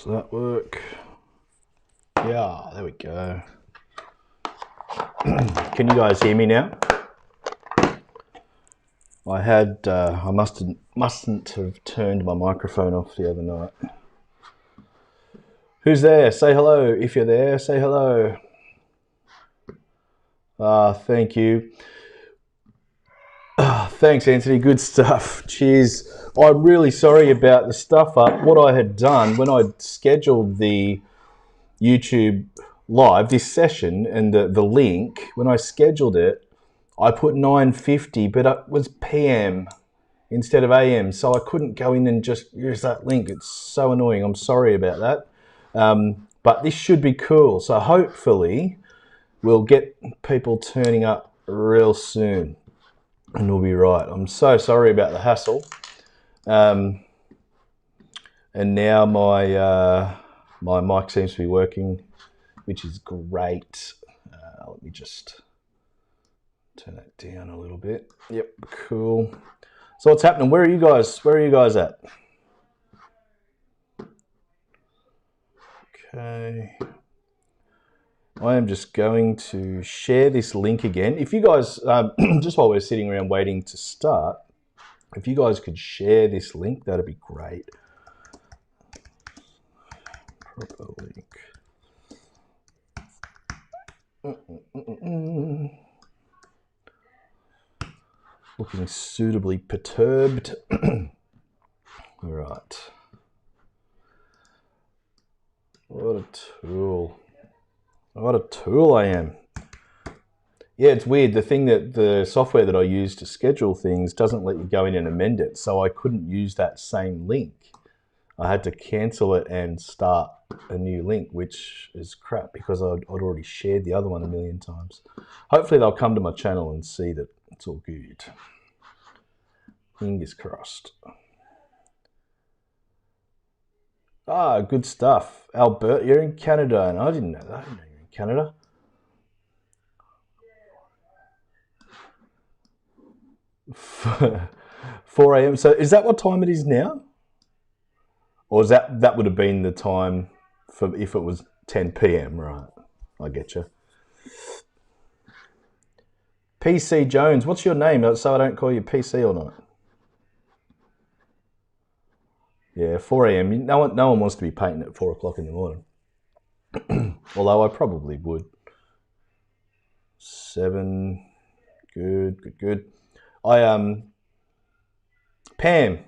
Does that work? Yeah, there we go. Can you guys hear me now? I mustn't have turned my microphone off the other night. Who's there? Say hello. If you're there, say hello. Thank you. Thanks, Anthony. Good stuff. Cheers. I'm really sorry about the stuff up. What I had done when I scheduled the YouTube live, this session, and the link, when I scheduled it, I put 9:50, but it was PM instead of AM, so I couldn't go in and just use that link. It's so annoying. I'm sorry about that. But this should be cool. So hopefully we'll get people turning up real soon and we'll be right. I'm so sorry about the hassle. And now my mic seems to be working, which is great. Let me just turn that down a little bit. Yep, cool. So what's happening? Where are you guys? Where are you guys at? Okay. I am just going to share this link again. If you guys, just while we're sitting around waiting to start, if you guys could share this link, that'd be great. Proper link. Looking suitably perturbed. All right. What a tool. What a tool I am. Yeah, it's weird. The software that I use to schedule things doesn't let you go in and amend it. So I couldn't use that same link. I had to cancel it and start a new link, which is crap because I'd already shared the other one a million times. Hopefully they'll come to my channel and see that it's all good. Fingers crossed. Good stuff. Albert, you're in Canada, and I didn't know that. I didn't know you're in Canada. Yeah. 4 a.m. So is that what time it is now? Or is that would have been the time for if it was 10 p.m. Right? I get you. PC Jones, what's your name? So I don't call you PC or not. Yeah, 4 a.m. No one wants to be painting at 4 o'clock in the morning. Although I probably would. 7, good. Pam.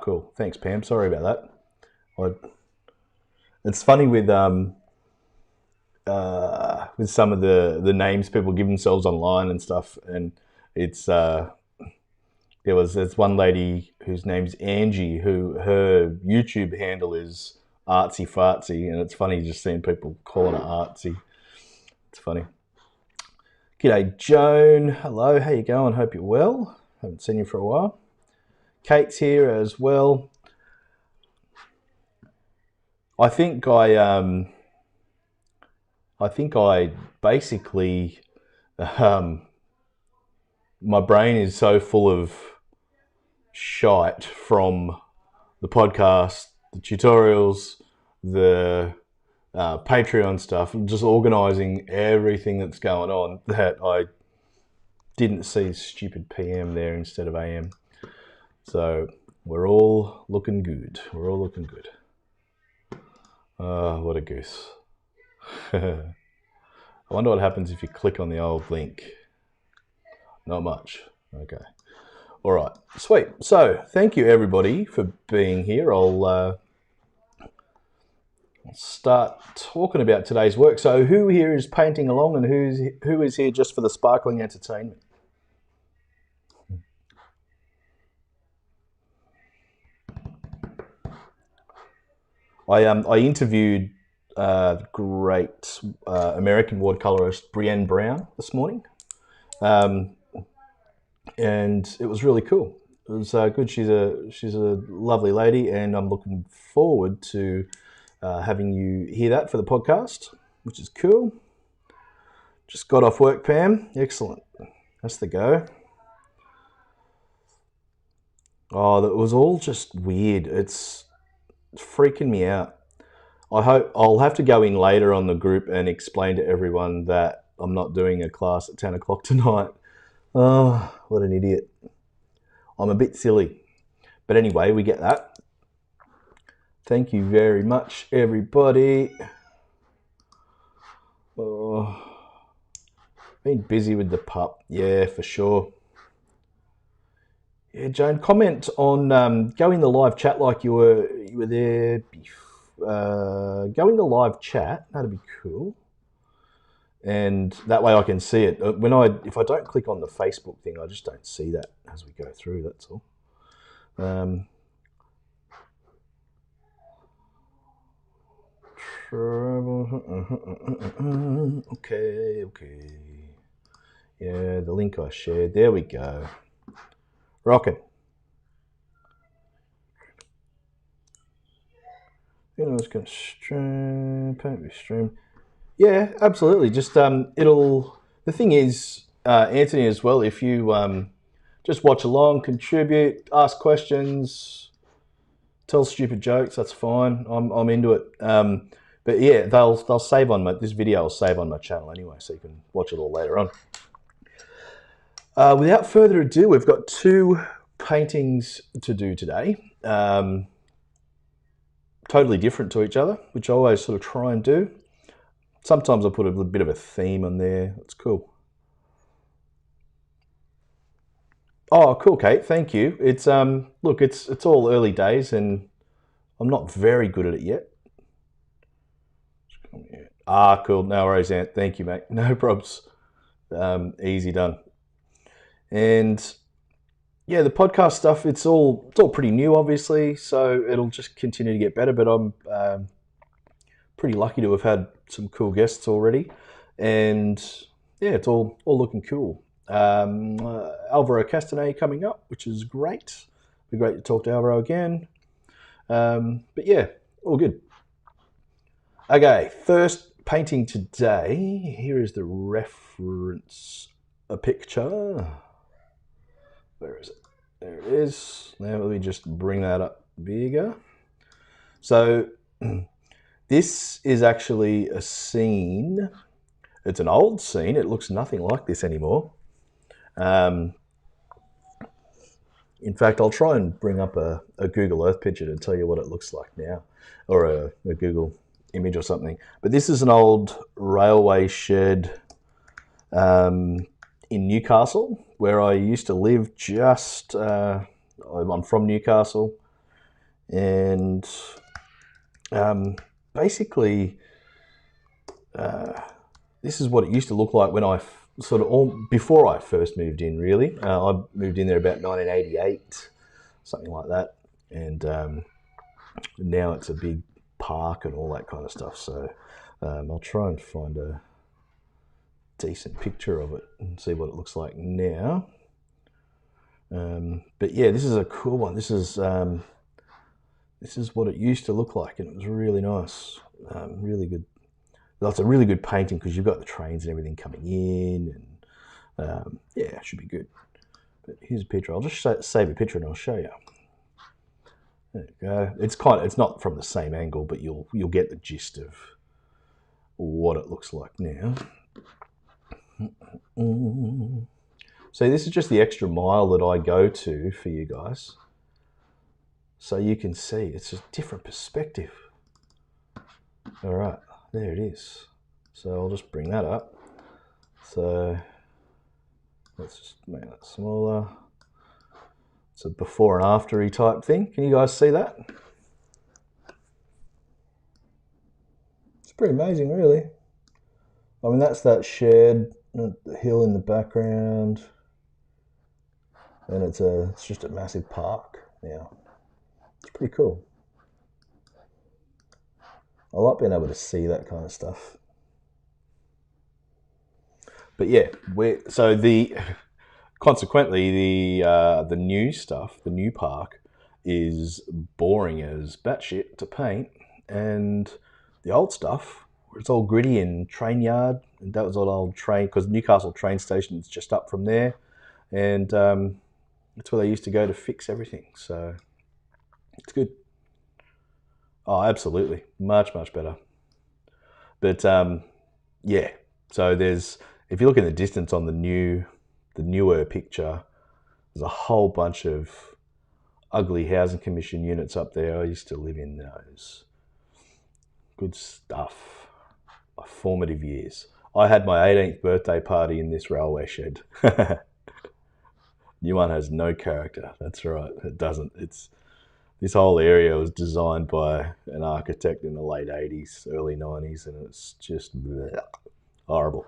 Cool. Thanks, Pam. Sorry about that. It's funny with some of the names people give themselves online and stuff, and it's there's one lady whose name's Angie, who her YouTube handle is artsy fartsy, and it's funny just seeing people calling it artsy. It's funny. G'day, Joan. Hello, how you going? Hope you're well. Haven't seen you for a while. Kate's here as well. I think I basically my brain is so full of shite from the podcast, the tutorials, the Patreon stuff, just organising everything that's going on, that I didn't see stupid PM there instead of AM. So we're all looking good. We're all looking good. Oh, what a goose. I wonder what happens if you click on the old link. Not much. Okay. All right. Sweet. So thank you everybody for being here. I'll start talking about today's work. So who here is painting along, and who is here just for the sparkling entertainment? I interviewed great American watercolorist Brienne Brown this morning, and it was really cool. It was good. She's a lovely lady, and I'm looking forward to having you hear that for the podcast, which is cool. Just got off work, Pam. Excellent. That's the go. Oh, that was all just weird. It's It's freaking me out. I hope I'll have to go in later on the group and explain to everyone that I'm not doing a class at 10 o'clock tonight. Oh, what an idiot. I'm a bit silly. But anyway, we get that. Thank you very much, everybody. Oh, been busy with the pup. Yeah, for sure. Yeah, Joan, comment on go in the live chat like you were there. Go in the live chat. That'd be cool. And that way I can see it. If I don't click on the Facebook thing, I just don't see that as we go through. That's all. Okay. Yeah, the link I shared. There we go. Rocking. You know, it's going to stream. Yeah, absolutely. Just it'll. The thing is, Anthony, as well. If you just watch along, contribute, ask questions, tell stupid jokes, that's fine. I'm into it. But yeah, they'll save on this video. Will save on my channel anyway, so you can watch it all later on. Without further ado, we've got 2 paintings to do today. Totally different to each other, which I always sort of try and do. Sometimes I put a bit of a theme on there. It's cool. Oh, cool, Kate. Thank you. It's look, it's all early days, and I'm not very good at it yet. Ah, cool. No worries, Ant. Thank you, mate. No probs. Easy done. And yeah, the podcast stuff, it's all pretty new, obviously, so it'll just continue to get better. But I'm pretty lucky to have had some cool guests already, and yeah, it's all looking cool. Alvaro Castanet coming up, which is great. It'll be great to talk to Alvaro again. But yeah, all good. Okay, first painting today. Here is the reference, a picture. Where is it? There it is. Now let me just bring that up bigger. So this is actually a scene. It's an old scene. It looks nothing like this anymore. In fact, I'll try and bring up a Google Earth picture to tell you what it looks like now, or a Google image or something. But this is an old railway shed in Newcastle, where I used to live. I'm from Newcastle, and basically this is what it used to look like when I before I first moved in, really. I moved in there about 1988, something like that, and now it's a big park and all that kind of stuff. So I'll try and find a decent picture of it and see what it looks like now. But yeah, this is a cool one. This is what it used to look like, and it was really nice, really good. That's a really good painting because you've got the trains and everything coming in, and yeah, it should be good. But here's a picture. I'll just save a picture and I'll show you. There you go. It's not from the same angle, but you'll get the gist of what it looks like now. So this is just the extra mile that I go to for you guys, so you can see it's a different perspective. All right, there it is. So I'll just bring that up. So let's just make that smaller. It's a before and after-y type thing. Can you guys see that? It's pretty amazing, really. I mean, that's that shed, the hill in the background, and it's just a massive park now. It's pretty cool. I like being able to see that kind of stuff. But yeah, consequently the new stuff, the new park, is boring as batshit to paint, and the old stuff, where it's all gritty and train yard, and that was all old train, because Newcastle train station is just up from there, and that's where they used to go to fix everything. So it's good. Oh, absolutely. Much, much better. But yeah, so there's, if you look in the distance on the newer picture, there's a whole bunch of ugly housing commission units up there. I used to live in those. Good stuff. My formative years. I had my 18th birthday party in this railway shed. New one has no character. That's right. It doesn't. It's this whole area was designed by an architect in the late 80s, early 90s, and it's just bleh, horrible.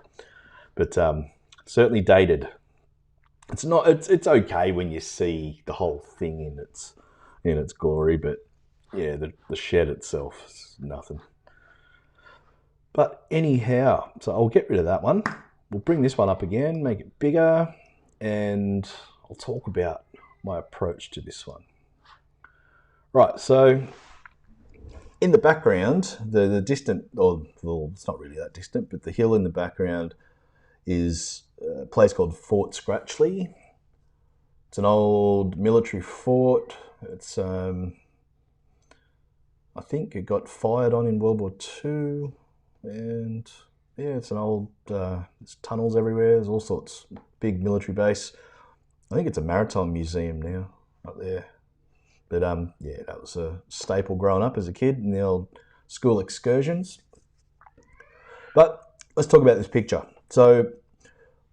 But certainly dated. It's not. It's okay when you see the whole thing in its glory, but yeah, the shed itself is nothing. But anyhow, so I'll get rid of that one. We'll bring this one up again, make it bigger, and I'll talk about my approach to this one. Right, so in the background, the distant, or well, it's not really that distant, but the hill in the background is a place called Fort Scratchley. It's an old military fort. It's, I think it got fired on in World War II, and yeah, it's an old, there's tunnels everywhere, there's all sorts, big military base. I think it's a maritime museum now up there. But yeah, that was a staple growing up as a kid in the old school excursions. But let's talk about this picture. So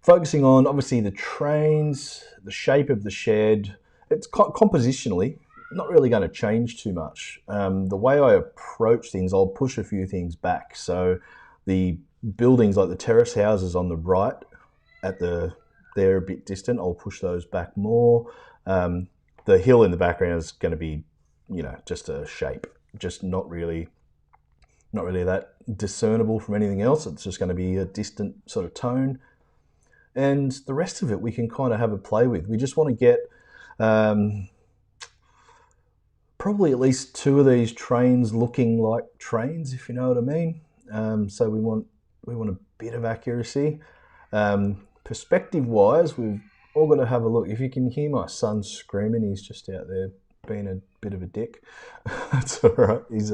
focusing on obviously the trains, the shape of the shed, it's compositionally not really going to change too much. The way I approach things, I'll push a few things back. So the buildings like the terrace houses on the right, they're a bit distant. I'll push those back more. The hill in the background is going to be, just a shape, just not really that discernible from anything else. It's just going to be a distant sort of tone. And the rest of it we can kind of have a play with. We just want to get probably at least two of these trains looking like trains, if you know what I mean. So we want a bit of accuracy. Perspective-wise, we've all got to have a look. If you can hear my son screaming, he's just out there being a bit of a dick. That's all right. He's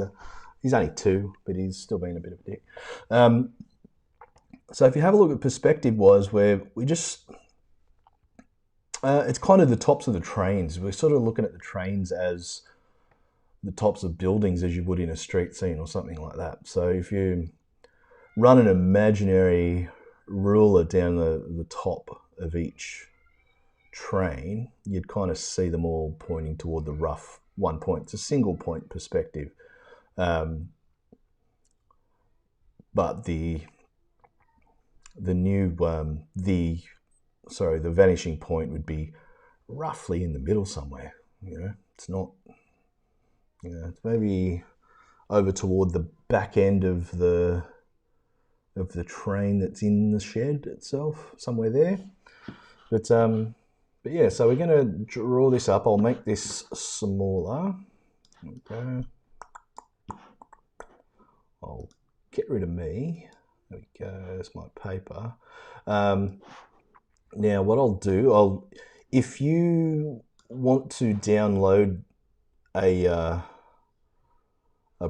only 2, but he's still being a bit of a dick. So if you have a look at perspective-wise, where we just, it's kind of the tops of the trains. We're sort of looking at the trains as the tops of buildings as you would in a street scene or something like that. So if you run an imaginary ruler down the top of each train, you'd kind of see them all pointing toward the rough one point. It's a single point perspective. But the vanishing point would be roughly in the middle somewhere. It's not, it's maybe over toward the back end of the train that's in the shed itself, somewhere there. But yeah, so we're going to draw this up. I'll make this smaller. Okay. I'll get rid of me. There we go. There's my paper. Now, what I'll do, if you want to download a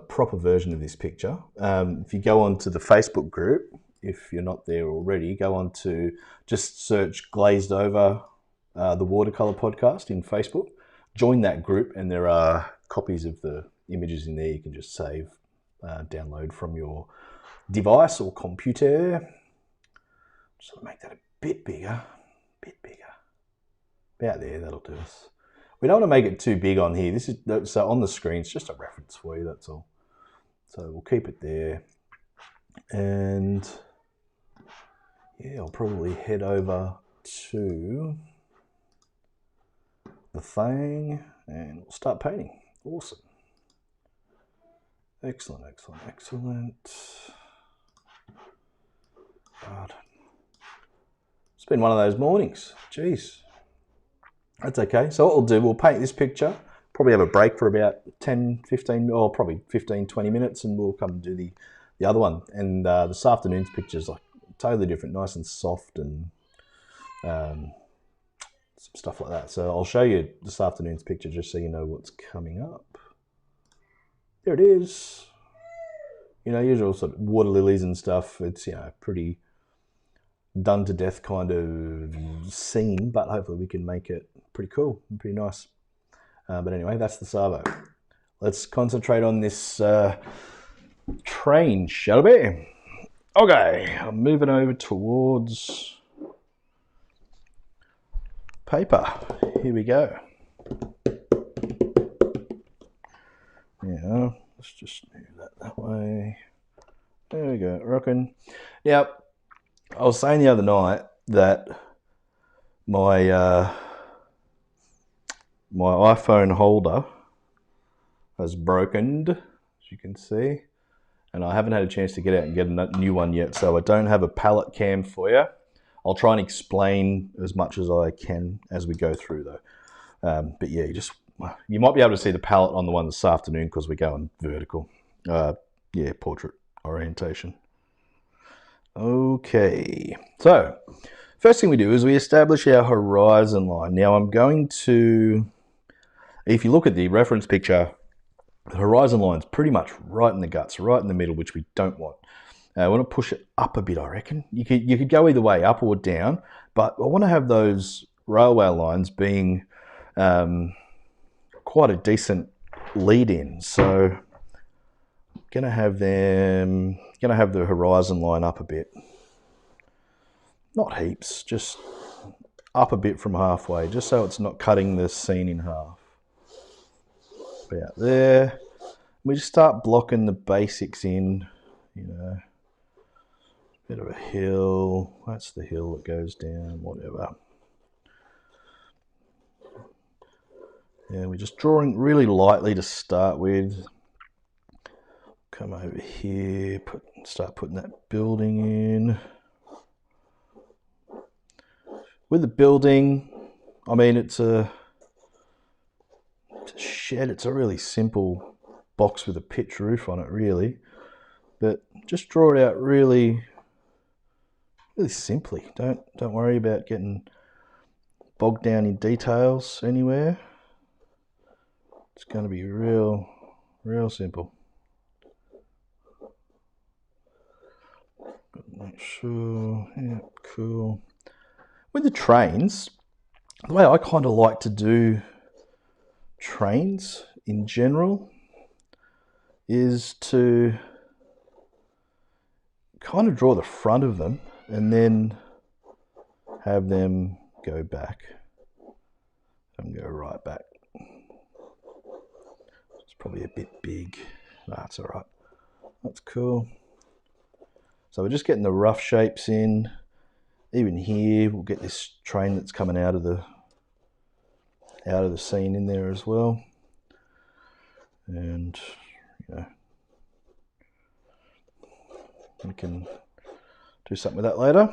proper version of this picture, if you go onto the Facebook group, if you're not there already, go on to just search Glazed Over the Watercolor podcast in Facebook. Join that group, and there are copies of the images in there. You can just save, download from your device or computer. Just make that a bit bigger. About there, that'll do us. We don't want to make it too big on here. This is so on the screen. It's just a reference for you. That's all. So we'll keep it there, and yeah, I'll probably head over to the thing, and we'll start painting. Awesome. Excellent. God. It's been one of those mornings. Jeez. That's okay. So what we'll do, we'll paint this picture, probably have a break for about 10, 15, or probably 15, 20 minutes, and we'll come and do the other one. And this afternoon's picture is like totally different, nice and soft, and some stuff like that. So I'll show you this afternoon's picture just so you know what's coming up. there it is. You know, usual sort of water lilies and stuff. It's, you know, pretty done to death kind of scene, but hopefully we can make it pretty cool and pretty nice. But anyway, that's the Savo. Let's concentrate on this train, shall we? Okay, I'm moving over towards paper. Here we go. Yeah, let's just move that way. There we go, rocking. Now, I was saying the other night that my my iPhone holder has broken, as you can see, and I haven't had a chance to get out and get a new one yet, so I don't have a palette cam for you. I'll try and explain as much as I can as we go through, though. But yeah, you might be able to see the palette on the one this afternoon because we're going vertical. Yeah, portrait orientation. Okay, so first thing we do is we establish our horizon line. Now I'm going to, if you look at the reference picture, the horizon line's pretty much right in the guts, right in the middle, which we don't want. I want to push it up a bit, I reckon. You could go either way, up or down, but I want to have those railway lines being quite a decent lead in. So I'm going to have the horizon line up a bit. Not heaps, just up a bit from halfway, just so it's not cutting the scene in half. About there. We just start blocking the basics in, you know. Bit of a hill, that's the hill that goes down, whatever. Yeah, we're just drawing really lightly to start with. Come over here, start putting that building in. With the building, I mean, it's a shed, it's a really simple box with a pitch roof on it, really. But just draw it out really simply. Don't worry about getting bogged down in details anywhere. It's going to be real simple. Make sure, yeah, cool. With the trains, the way I kind of like to do trains in general is to kind of draw the front of them and then have them go back and go right back. It's probably a bit big. That's all right. That's cool. So we're just getting the rough shapes in. Even here, we'll get this train that's coming out of the scene in there as well. And you know, we can do something with that later.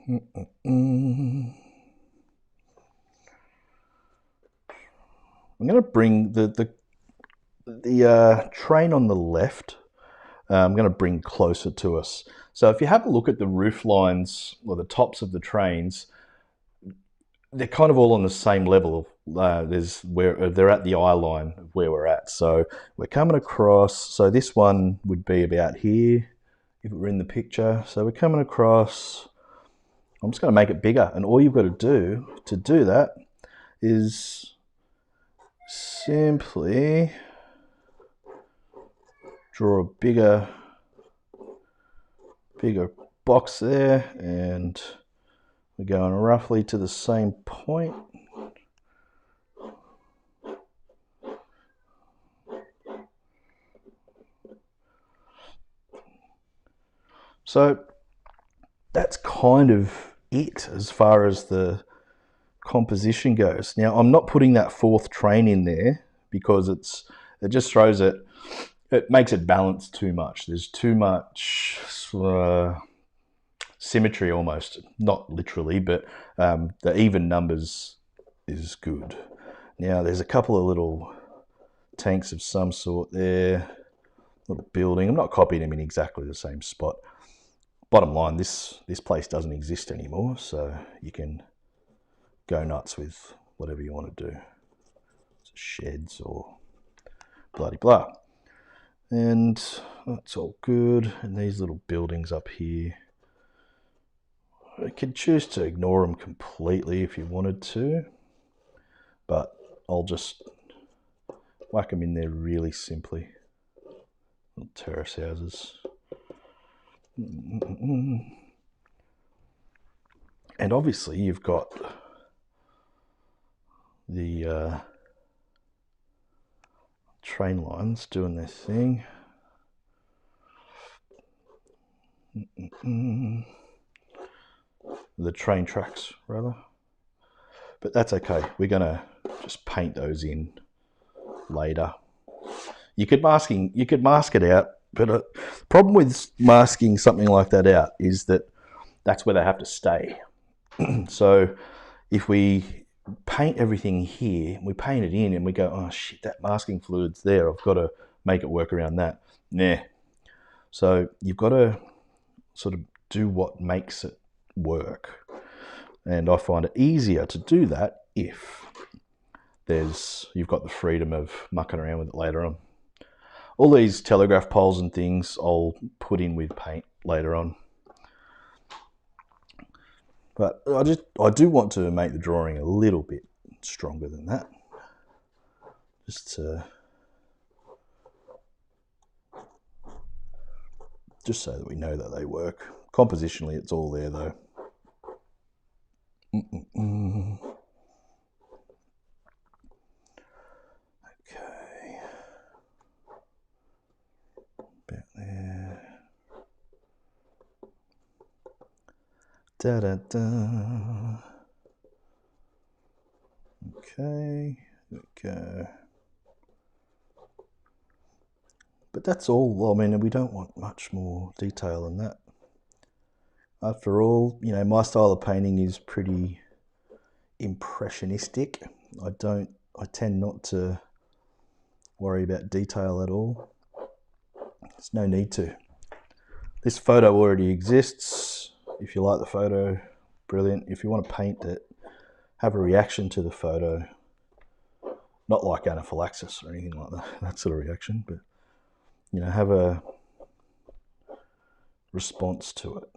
I'm going to bring the train on the left. I'm going to bring closer to us. So if you have a look at the roof lines or the tops of the trains, they're kind of all on the same level. There's where they're at the eye line of where we're at. So we're coming across. So this one would be about here if it were in the picture. So we're coming across. I'm just going to make it bigger, and all you've got to do that is simply draw a bigger box there, and we're going roughly to the same point. So that's kind of it as far as the composition goes. Now I'm not putting that fourth train in there because it just throws it. It makes it balance too much. There's too much symmetry almost, not literally, but the even numbers is good. Now there's a couple of little tanks of some sort there, little building. I'm not copying them in exactly the same spot. Bottom line, this place doesn't exist anymore, so you can go nuts with whatever you want to do. sheds or bloody blah. And that's all good. And these little buildings up here, I could choose to ignore them completely if you wanted to, but I'll just whack them in there really simply. Little terrace houses. And obviously you've got the train lines doing their thing. The train tracks, rather. But that's okay. We're going to just paint those in later. You could mask it out, but the problem with masking something like that out is that that's where they have to stay. So if we paint everything here, we paint it in and we go, oh shit, that masking fluid's there, I've got to make it work around that. Nah. So you've got to sort of do what makes it work. And I find it easier to do that if you've got the freedom of mucking around with it later on. All these telegraph poles and things I'll put in with paint later on. But I do want to make the drawing a little bit stronger than that. Just so that we know that they work. Compositionally, it's all there though. Okay. About there. Da da da. Okay, there we go. But that's all. I mean, we don't want much more detail than that. After all, you know, my style of painting is pretty impressionistic. I tend not to worry about detail at all. There's no need to. This photo already exists. If you like the photo, brilliant. If you want to paint it, have a reaction to the photo. Not like anaphylaxis or anything like that sort of reaction, but you know, have a response to it.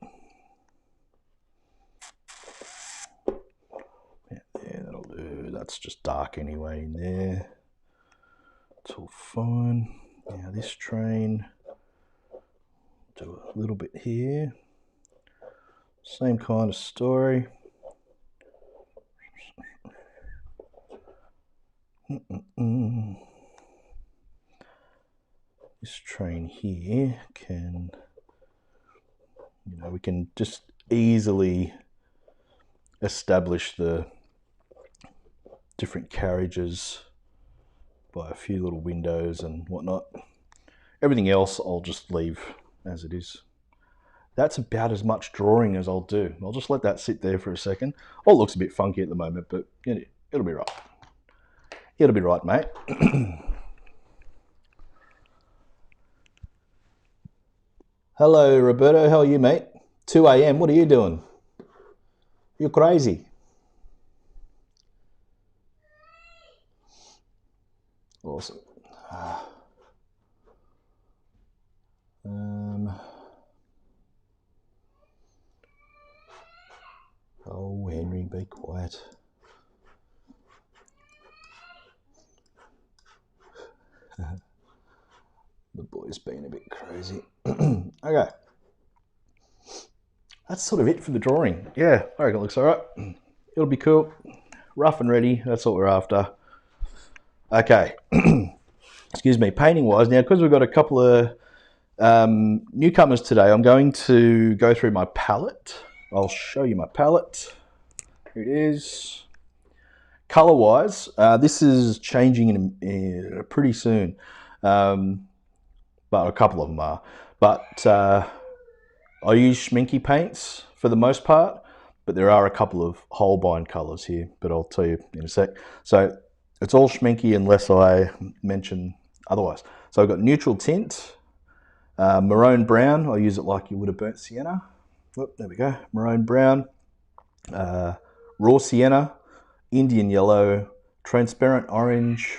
Yeah, that'll do. That's just dark anyway in there. It's all fine. Now this train, do a little bit here. Same kind of story. This train here can, you know, we can just easily establish the different carriages by a few little windows and whatnot. Everything else I'll just leave as it is. That's about as much drawing as I'll do. I'll just let that sit there for a second. Oh, it looks a bit funky at the moment, but it'll be right. It'll be right, mate. Hello, Roberto. How are you, mate? 2 a.m. What are you doing? You're crazy. Awesome. Oh, Henry, be quiet. The boy's been a bit crazy. Okay. That's sort of it for the drawing. Yeah, I reckon it looks all right. It'll be cool. Rough and ready. That's what we're after. Okay. Excuse me. Painting-wise, now, because we've got a couple of newcomers today, I'm going to go through my palette. I'll show you my palette. Here it is. Color-wise, this is changing in pretty soon. But a couple of them are. But I use schminky paints for the most part, but there are a couple of Holbein colors here, but I'll tell you in a sec. So it's all schminky unless I mention otherwise. So I've got neutral tint, maroon brown. I use it like you would have burnt sienna. Whoop, there we go. Maroon brown, raw sienna, Indian yellow, transparent orange,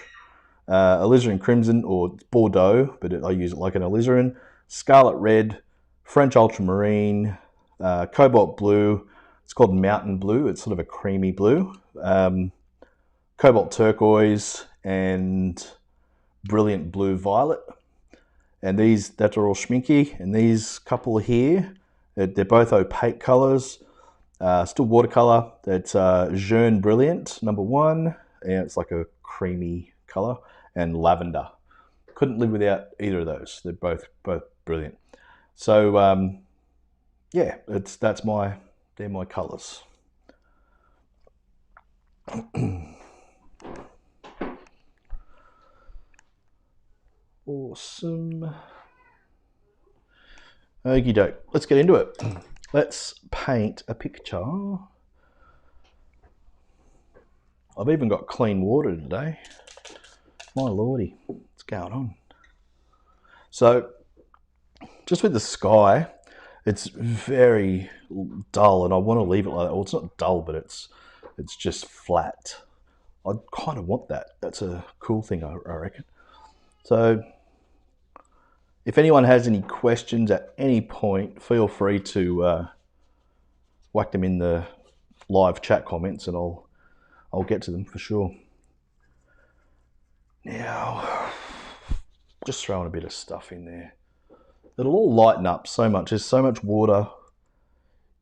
alizarin crimson or Bordeaux, but I use it like an alizarin, scarlet red, French ultramarine, cobalt blue. It's called mountain blue. It's sort of a creamy blue. Cobalt turquoise and brilliant blue violet. And these, that are all schminky. And these couple here, they're both opaque colors. Still watercolor. That's Jaune Brilliant, number 1. And it's like a creamy color. And lavender. Couldn't live without either of those. They're both brilliant. So yeah, they're my colors. Awesome. Okie doke. Let's get into it. Let's paint a picture. I've even got clean water today. My lordy, what's going on? So, just with the sky, it's very dull, and I want to leave it like that. Well, it's not dull, but it's just flat. I kind of want that. That's a cool thing, I reckon. So, if anyone has any questions at any point, feel free to whack them in the live chat comments, and I'll get to them for sure. Now, just throwing a bit of stuff in there. It'll all lighten up so much. There's so much water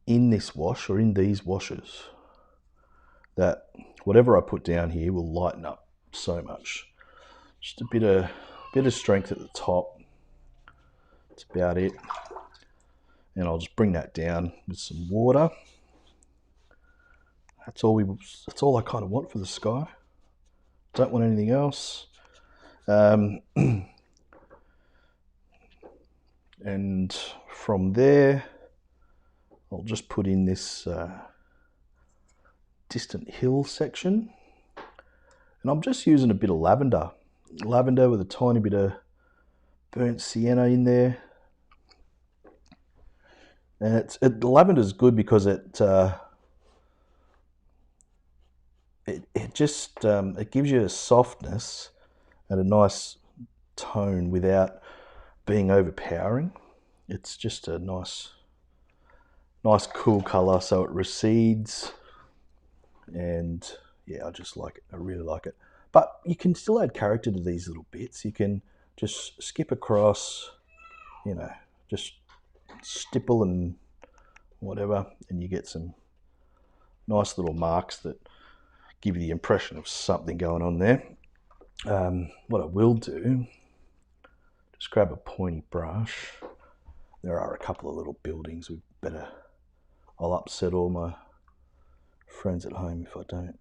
in this wash or in these washes that whatever I put down here will lighten up so much. Just a bit of strength at the top. That's about it. And I'll just bring that down with some water. That's all I kind of want for the sky. Don't want anything else. And from there, I'll just put in this distant hill section. And I'm just using a bit of lavender. Lavender with a tiny bit of burnt sienna in there. And lavender's good because it gives you a softness and a nice tone without being overpowering. It's just a nice cool color, so it recedes, and yeah, I just like it. I really like it. But you can still add character to these little bits. You can just skip across, just stipple and whatever, and you get some nice little marks that give you the impression of something going on there. What I will do, just grab a pointy brush. There are a couple of little buildings. I'll upset all my friends at home if I don't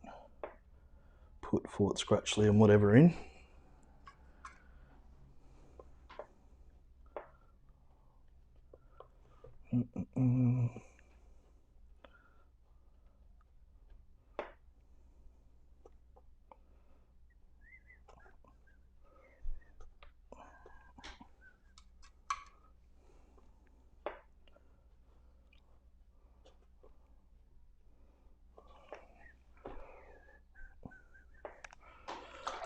put Fort Scratchley and whatever in.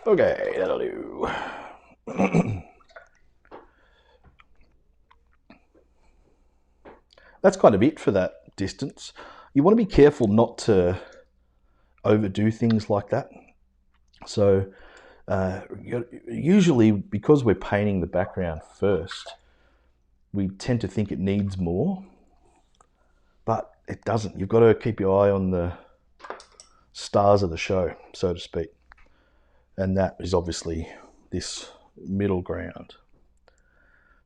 Okay, that'll do. That's kind of it for that distance. You want to be careful not to overdo things like that. So usually, because we're painting the background first, we tend to think it needs more, but it doesn't. You've got to keep your eye on the stars of the show, so to speak. And that is obviously this middle ground.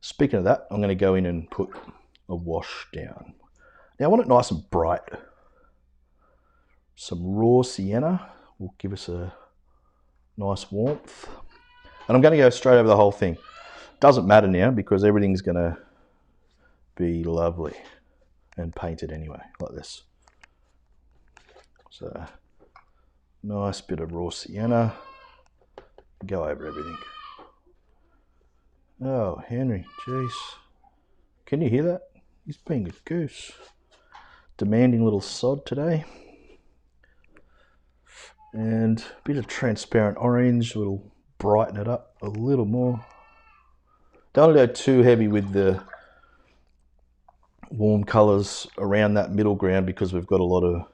Speaking of that, I'm going to go in and put a wash down. Now I want it nice and bright. Some raw sienna will give us a nice warmth. And I'm going to go straight over the whole thing. Doesn't matter now because everything's going to be lovely and painted anyway, like this. So, nice bit of raw sienna. Go over everything. Oh, Henry, jeez. Can you hear that? He's being a goose. Demanding little sod today. And a bit of transparent orange will brighten it up a little more. Don't go too heavy with the warm colours around that middle ground because we've got a lot of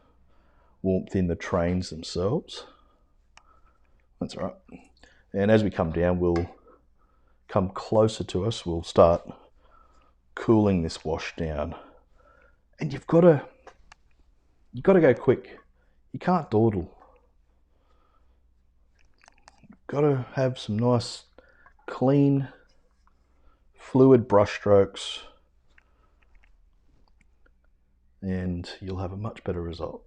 warmth in the trains themselves. That's all right. And as we come down, we'll come closer to us. We'll start cooling this wash down. And you've got to go quick. You can't dawdle. You've got to have some nice, clean, fluid brush strokes, and you'll have a much better result.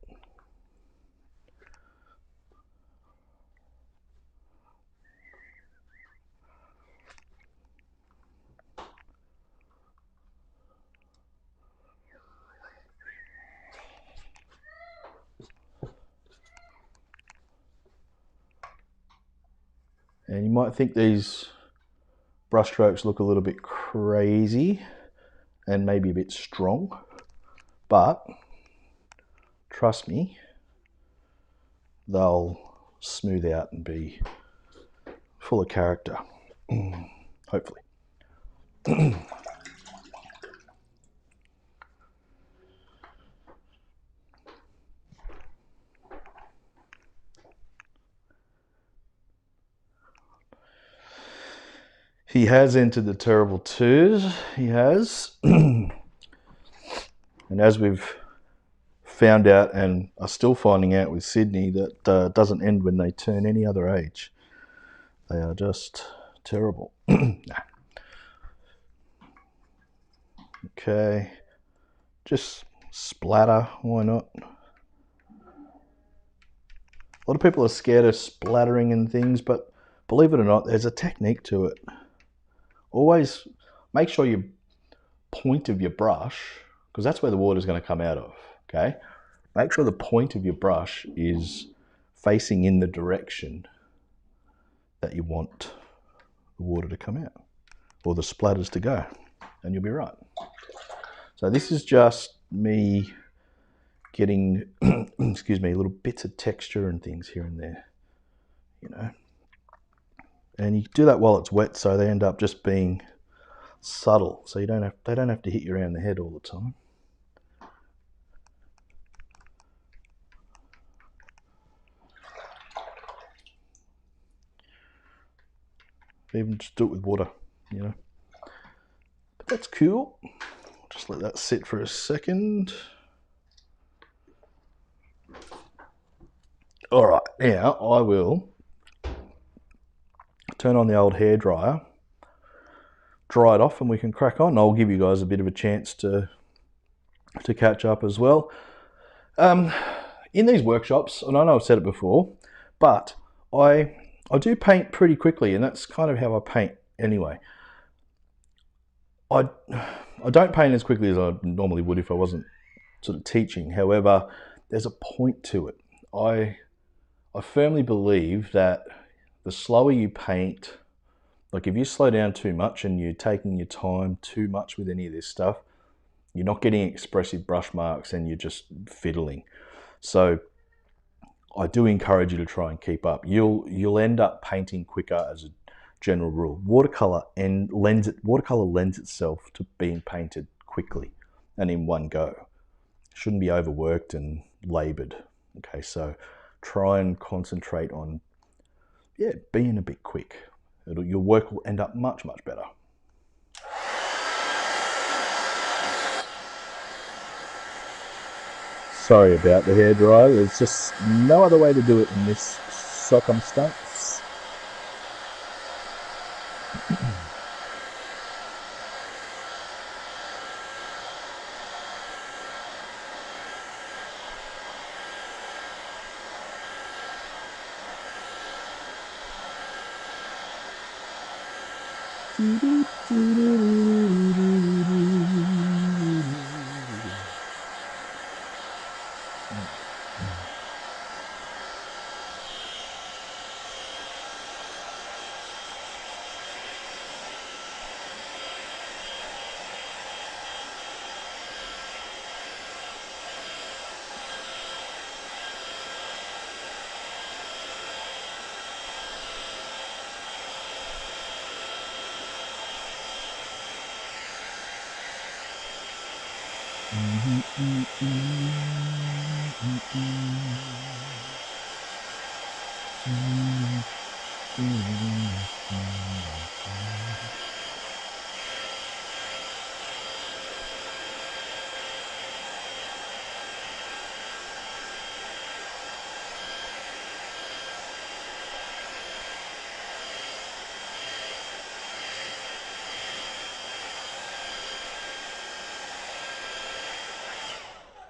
And you might think these brush strokes look a little bit crazy and maybe a bit strong, but trust me, they'll smooth out and be full of character, hopefully. He has entered the terrible twos, he has. And as we've found out and are still finding out with Sydney, that doesn't end when they turn any other age. They are just terrible. Okay, just splatter, why not? A lot of people are scared of splattering and things, but believe it or not, there's a technique to it. Always make sure your point of your brush, because that's where the water is going to come out of, okay? Make sure the point of your brush is facing in the direction that you want the water to come out, or the splatters to go, and you'll be right. So this is just me getting, excuse me, little bits of texture and things here and there, you know. And you do that while it's wet, so they end up just being subtle. So they don't have to hit you around the head all the time. Even just do it with water, you know. But that's cool. Just let that sit for a second. All right, now I will turn on the old hairdryer, dry it off, and we can crack on. I'll give you guys a bit of a chance to catch up as well. In these workshops, and I know I've said it before, but I do paint pretty quickly, and that's kind of how I paint anyway. I don't paint as quickly as I normally would if I wasn't sort of teaching. However, there's a point to it. I firmly believe that the slower you paint, like if you slow down too much and you're taking your time too much with any of this stuff, you're not getting expressive brush marks and you're just fiddling. So I do encourage you to try and keep up. You'll end up painting quicker as a general rule. Watercolor lends itself to being painted quickly and in one go. Shouldn't be overworked and labored. Okay, so try and concentrate on being a bit quick. Your work will end up much, much better. Sorry about the hairdryer. There's just no other way to do it in this circumstance.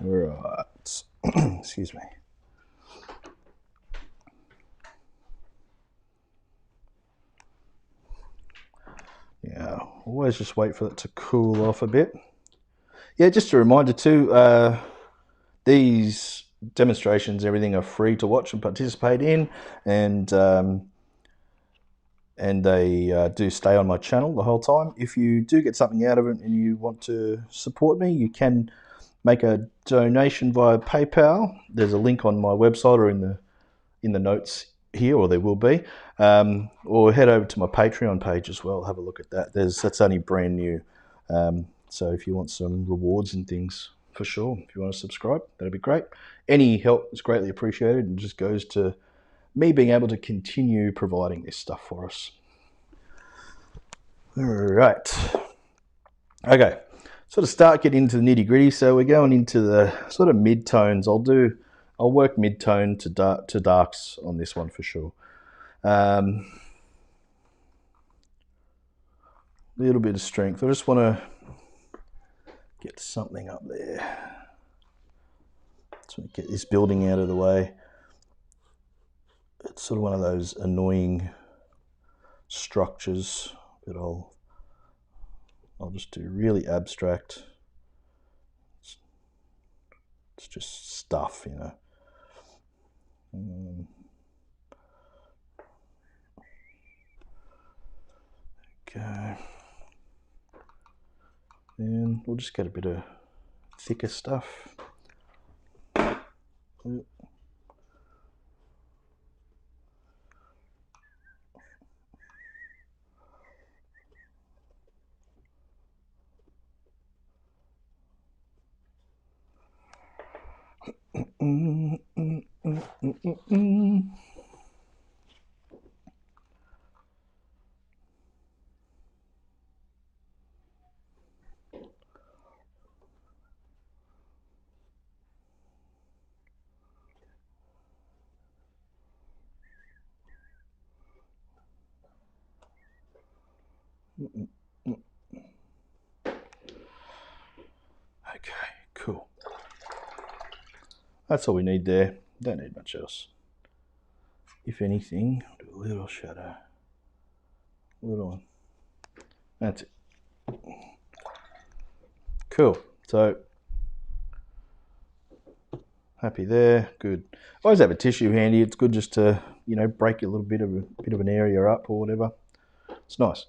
Right. Excuse me. Yeah, always just wait for it to cool off a bit. Yeah, just a reminder too, these demonstrations, everything are free to watch and participate in, and they do stay on my channel the whole time. If you do get something out of it and you want to support me, you can make a donation via PayPal. There's a link on my website or in the notes here, or there will be, or head over to my Patreon page as well. Have a look at that. That's only brand new, so if you want some rewards and things, for sure, if you want to subscribe, that'd be great. Any help is greatly appreciated and just goes to me being able to continue providing this stuff for us. All right. Okay. Sort of start getting into the nitty gritty. So we're going into the sort of mid tones. I'll work mid tone to darks on this one for sure. Little bit of strength. I just want to get something up there. Just want to get this building out of the way. It's sort of one of those annoying structures that I'll just do really abstract. It's just stuff, you know. Okay. And we'll just get a bit of thicker stuff. Okay, cool. That's all we need there. Don't need much else. If anything, I'll do a little shadow. Little one. That's it. Cool. So happy there. Good. Always have a tissue handy. It's good just to, you know, break a little bit of an area up or whatever. It's nice.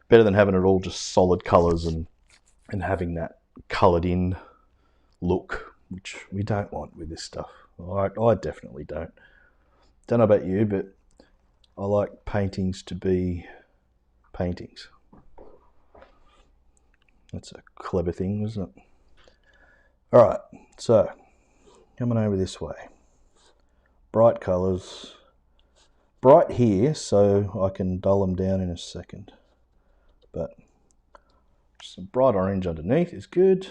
Better than having it all just solid colours and having that coloured in look, which we don't want with this stuff. I definitely don't. Don't know about you, but I like paintings to be paintings. That's a clever thing, isn't it? All right, so coming over this way. Bright colours. Bright here, so I can dull them down in a second. But some bright orange underneath is good.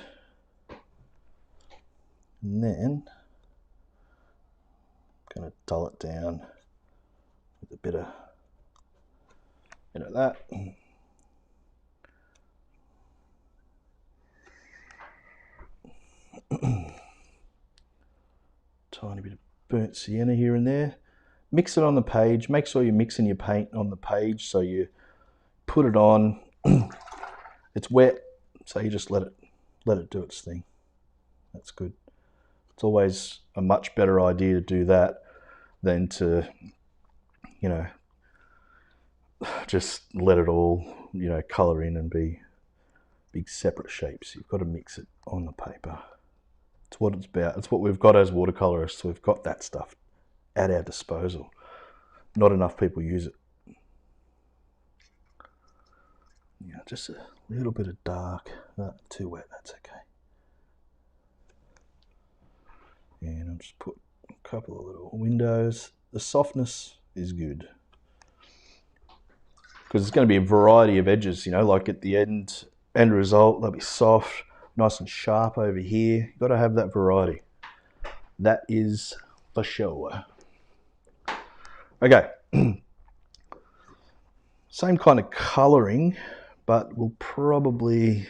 And then I'm going to dull it down with a bit of that. Tiny bit of burnt sienna here and there. Mix it on the page. Make sure you're mixing your paint on the page, so you put it on. It's wet, so you just let it do its thing. That's good. It's always a much better idea to do that than to, you know, just let it all, you know, colour in and be big separate shapes. You've got to mix it on the paper. It's what it's about. It's what we've got as watercolorists. We've got that stuff at our disposal. Not enough people use it. Yeah, just a little bit of dark. Not too wet, that's okay. just put a couple of little windows. The softness is good because it's going to be a variety of edges, you know, like at the end result, they'll be soft, nice and sharp over here. You've got to have that variety. That is for sure. Okay. Same kind of colouring, but we'll probably,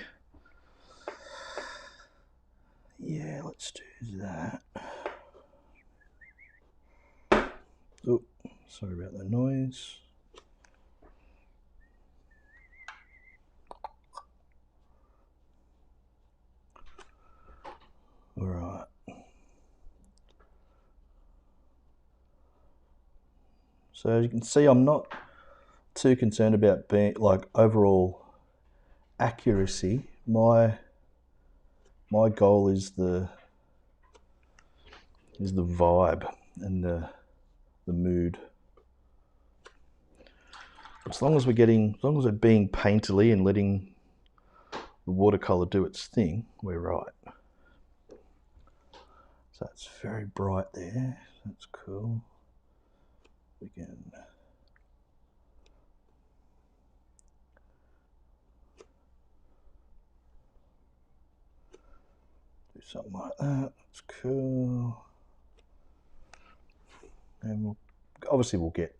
yeah, let's do that. Oh, sorry about the noise. All right. So as you can see, I'm not too concerned about being like overall accuracy. My goal is the vibe and the mood. As long as we're being painterly and letting the watercolor do its thing, we're right. So it's very bright there. That's cool. We can do something like that. That's cool. And we'll get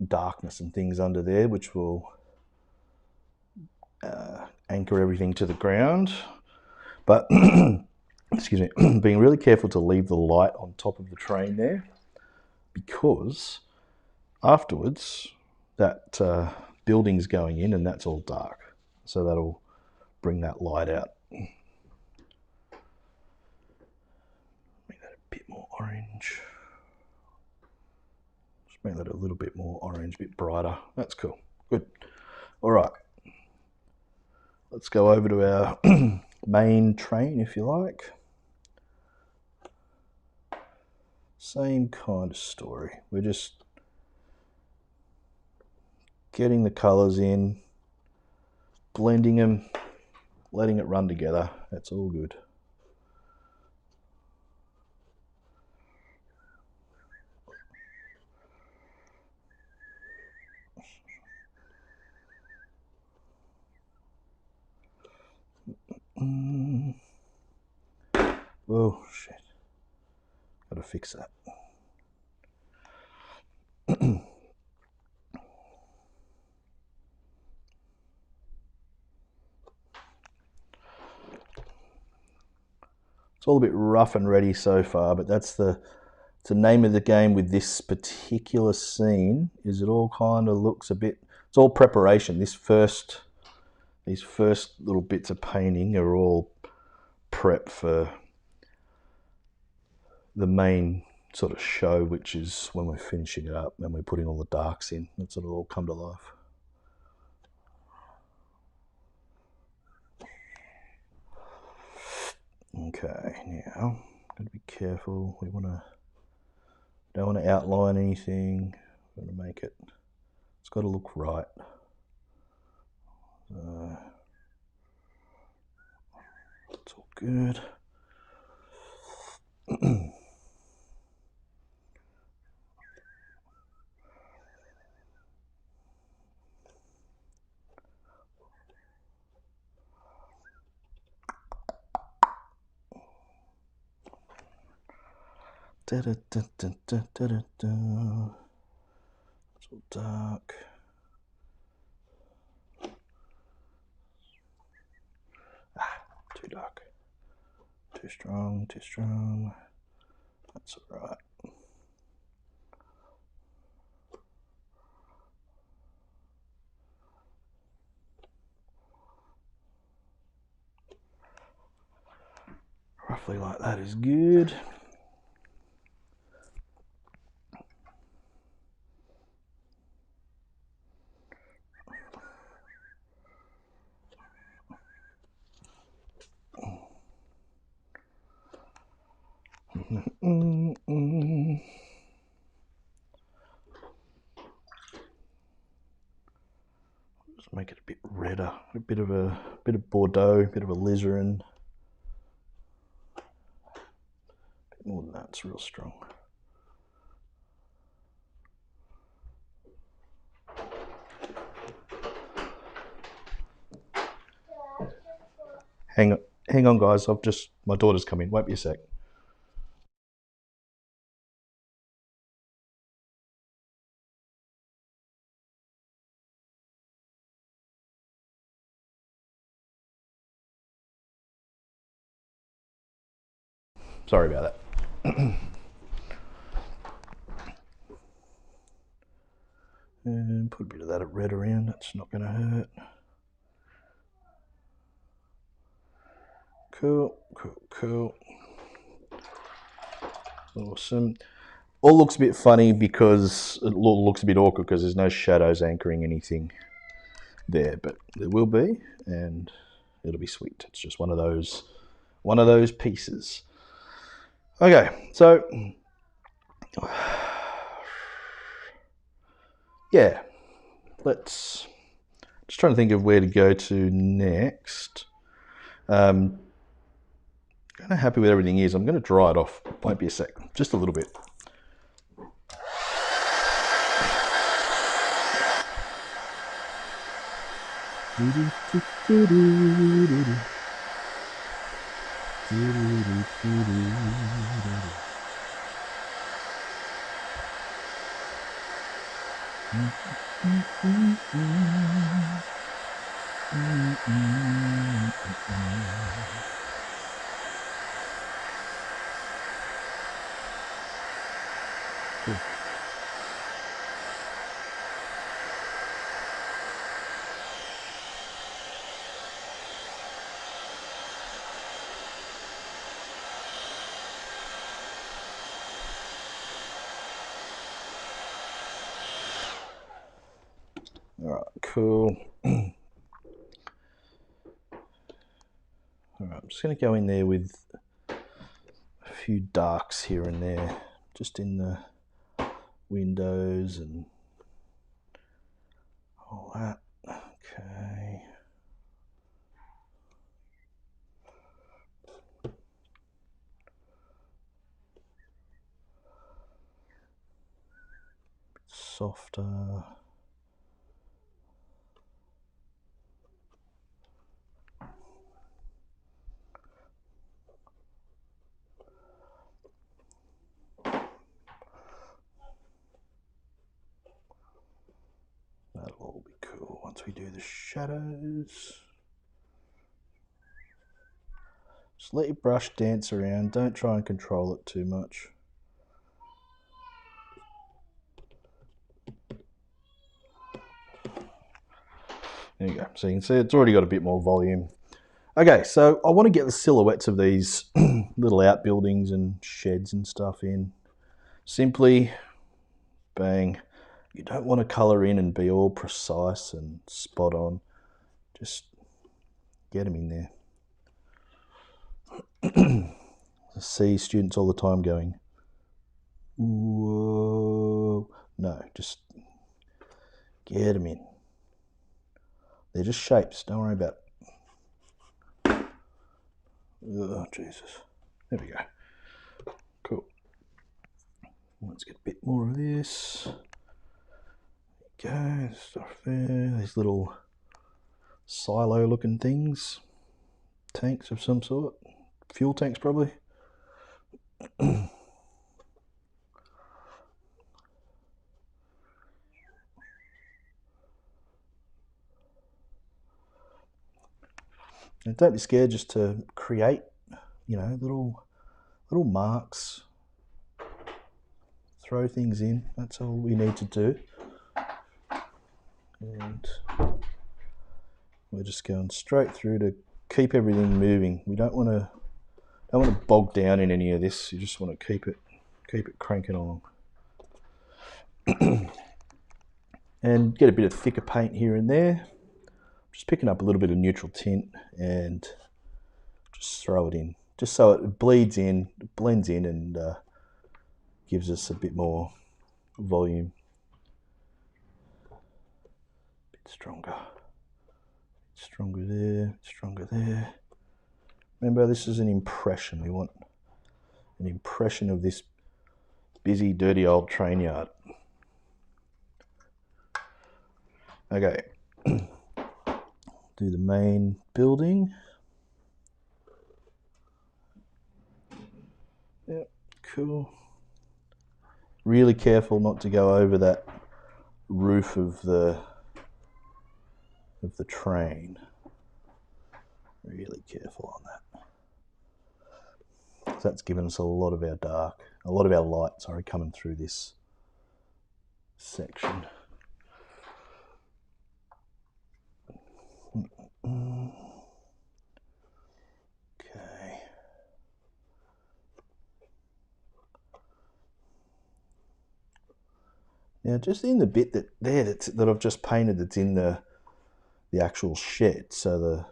darkness and things under there, which will anchor everything to the ground. But excuse me, being really careful to leave the light on top of the train there, because afterwards that building's going in and that's all dark, so that'll bring that light out. Make that a bit more orange. Just make that a little bit more orange, a bit brighter. That's cool. Good. All right. Let's go over to our main train, if you like. Same kind of story. We're just getting the colors in, blending them, letting it run together. That's all good. Oh shit. Gotta fix that. It's all a bit rough and ready so far, but that's the name of the game with this particular scene, is it all kind of looks a bit, it's all preparation. These first little bits of painting are all prep for the main sort of show, which is when we're finishing it up and we're putting all the darks in. That's it'll all come to life. Okay, now gotta be careful. We don't want to outline anything. We want to make it. It's got to look right. It's all good. Da, da, da, da, da, da, da, da. It's all dark. Too dark. Too strong, too strong. That's all right. Roughly like that is good. Just make it a bit redder, a bit of Bordeaux, a bit of alizarin, more than that, it's real strong. Hang on guys, my daughter's come in, won't be a sec. Sorry about that. And put a bit of that red around, that's not going to hurt. Cool, cool, cool. Awesome. All looks a bit funny because it looks a bit awkward because there's no shadows anchoring anything there, but there will be, and it'll be sweet. It's just one of those pieces. Okay, so yeah, let's just trying to think of where to go to next. Kind of happy with everything is. I'm going to dry it off. Won't be a sec. Just a little bit. All right, cool. All right, I'm just going to go in there with a few darks here and there, just in the windows and all that. Okay. Softer. That'll all be cool once we do the shadows. Just let your brush dance around. Don't try and control it too much. There you go. So you can see it's already got a bit more volume. Okay, so I want to get the silhouettes of these little outbuildings and sheds and stuff in. Simply, bang. You don't want to colour in and be all precise and spot on. Just get them in there. I see students all the time going, whoa. No, just get them in. They're just shapes, don't worry about it. Oh, Jesus. There we go. Cool. Let's get a bit more of this. There we go, stuff there. These little silo looking things. Tanks of some sort. Fuel tanks probably. And don't be scared just to create, little marks. Throw things in. That's all we need to do. And we're just going straight through to keep everything moving. We don't want to bog down in any of this. You just want to keep it cranking along. And get a bit of thicker paint here and there. Just picking up a little bit of neutral tint and just throw it in, just so it blends in, and gives us a bit more volume. A bit stronger there, stronger there. Remember, this is an impression. We want an impression of this busy, dirty old train yard. Okay, do the main building. Yep, cool. Really careful not to go over that roof of the train. Really careful on that. So that's given us a lot of our light, sorry, coming through this section. Okay. Now, just in the bit that I've just painted, that's in the actual shed, so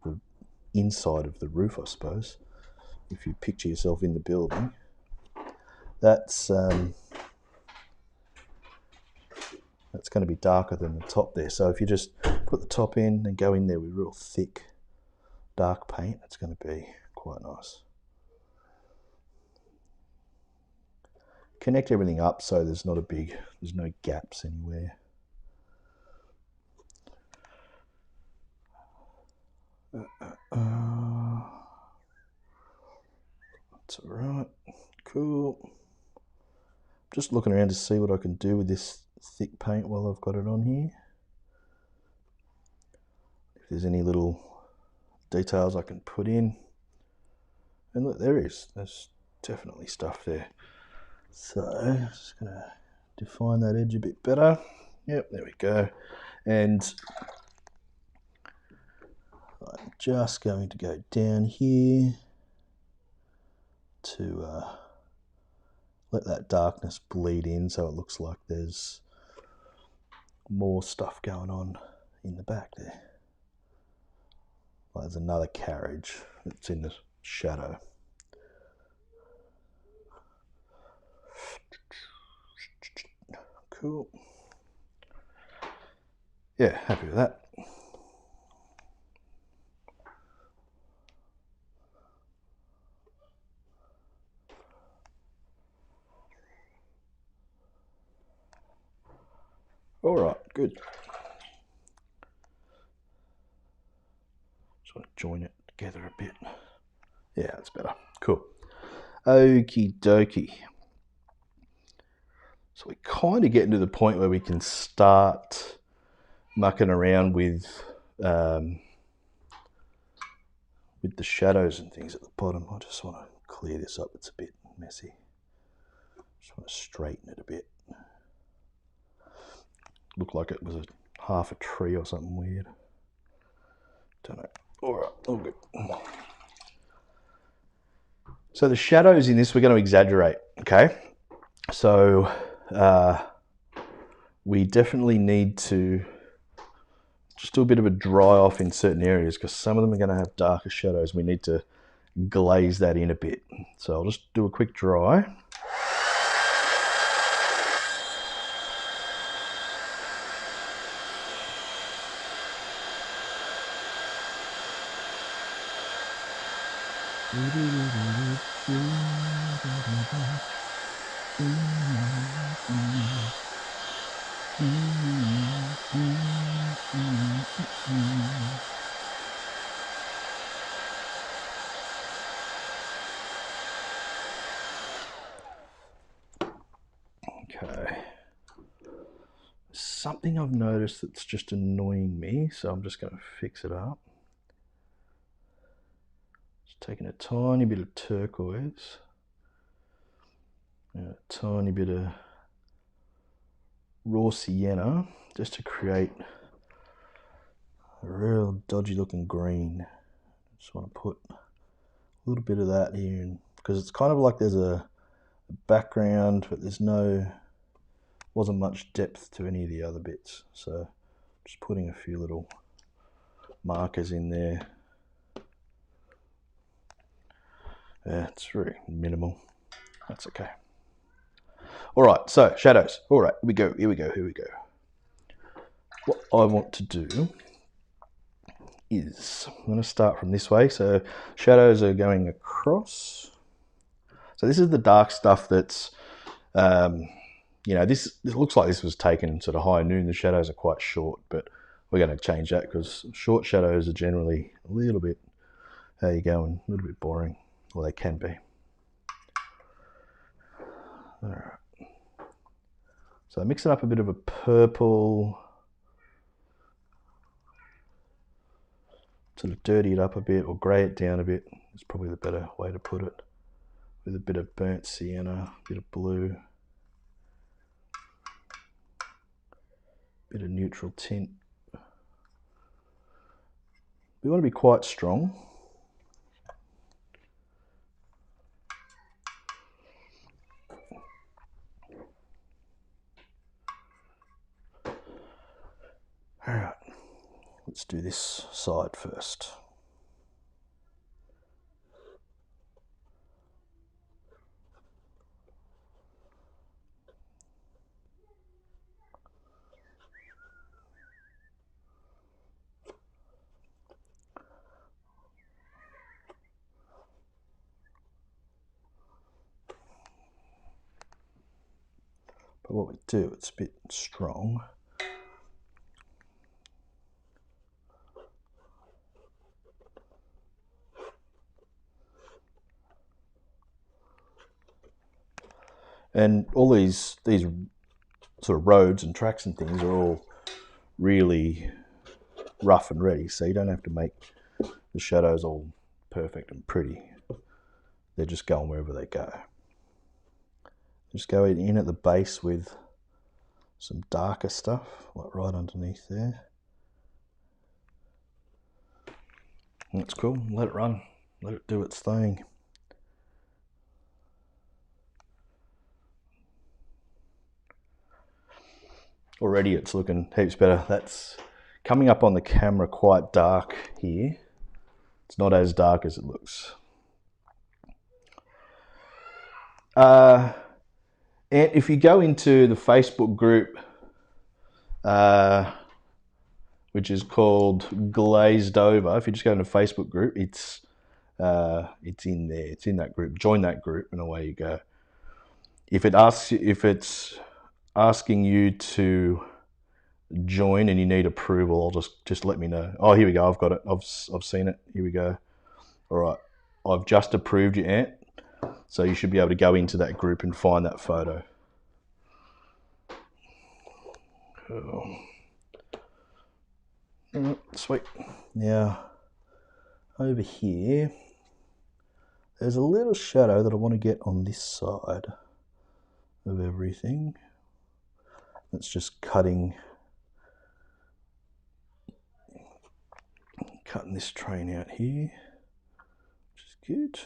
the inside of the roof, I suppose. If you picture yourself in the building, that's going to be darker than the top there. So if you just put the top in and go in there with real thick, dark paint, it's going to be quite nice. Connect everything up so there's no gaps anywhere. That's all right. Cool. Just looking around to see what I can do with this thick paint while I've got it on here. If there's any little details I can put in. And look, there's definitely stuff there. So I'm just going to define that edge a bit better. Yep, there we go. And I'm just going to go down here to let that darkness bleed in so it looks like there's more stuff going on in the back there. Like there's another carriage that's in the shadow. Cool. Yeah, happy with that. All right, good. Just want to join it together a bit. Yeah, that's better. Cool. Okie dokie. So we're kind of getting to the point where we can start mucking around with the shadows and things at the bottom. I just want to clear this up. It's a bit messy. Just want to straighten it a bit. Looked like it was half a tree or something weird. Don't know. All right, all good. So the shadows in this we're going to exaggerate, okay? So we definitely need to just do a bit of a dry off in certain areas because some of them are going to have darker shadows. We need to glaze that in a bit. So I'll just do a quick dry. Okay. Something I've noticed that's just annoying me, so I'm just going to fix it up. Just taking a tiny bit of turquoise and a tiny bit of raw sienna just to create a real dodgy looking green. Just want to put a little bit of that here in, because it's kind of like there's a background, but wasn't much depth to any of the other bits. So just putting a few little markers in there. Yeah, it's very minimal. That's okay. All right, so shadows. All right, here we go. What I want to do is, I'm going to start from this way. So shadows are going across. So this is the dark stuff that's, you know, this looks like this was taken sort of high noon. The shadows are quite short, but we're going to change that because short shadows are generally a little bit, how you going, a little bit boring. Well, they can be. All right. So mixing up a bit of a purple, sort of dirty it up a bit or grey it down a bit is probably the better way to put it. With a bit of burnt sienna, a bit of blue, a bit of neutral tint. We want to be quite strong. All right, let's do this side first. But what we do, it's a bit strong. And all these sort of roads and tracks and things are all really rough and ready, so you don't have to make the shadows all perfect and pretty. They're just going wherever they go. Just go in at the base with some darker stuff, like right underneath there. That's cool. Let it run. Let it do its thing. Already it's looking heaps better. That's coming up on the camera quite dark here. It's not as dark as it looks. And if you go into the Facebook group, which is called Glazed Over, if you just go into the Facebook group, it's in there. It's in that group. Join that group, and away you go. If it's asking you to join and you need approval, I'll just let me know. Oh, here we go. I've got it. I've seen it. Here we go. All right. I've just approved you, Ant. So you should be able to go into that group and find that photo. Cool. Sweet. Now, over here, there's a little shadow that I want to get on this side of everything. That's just cutting this train out here, which is good.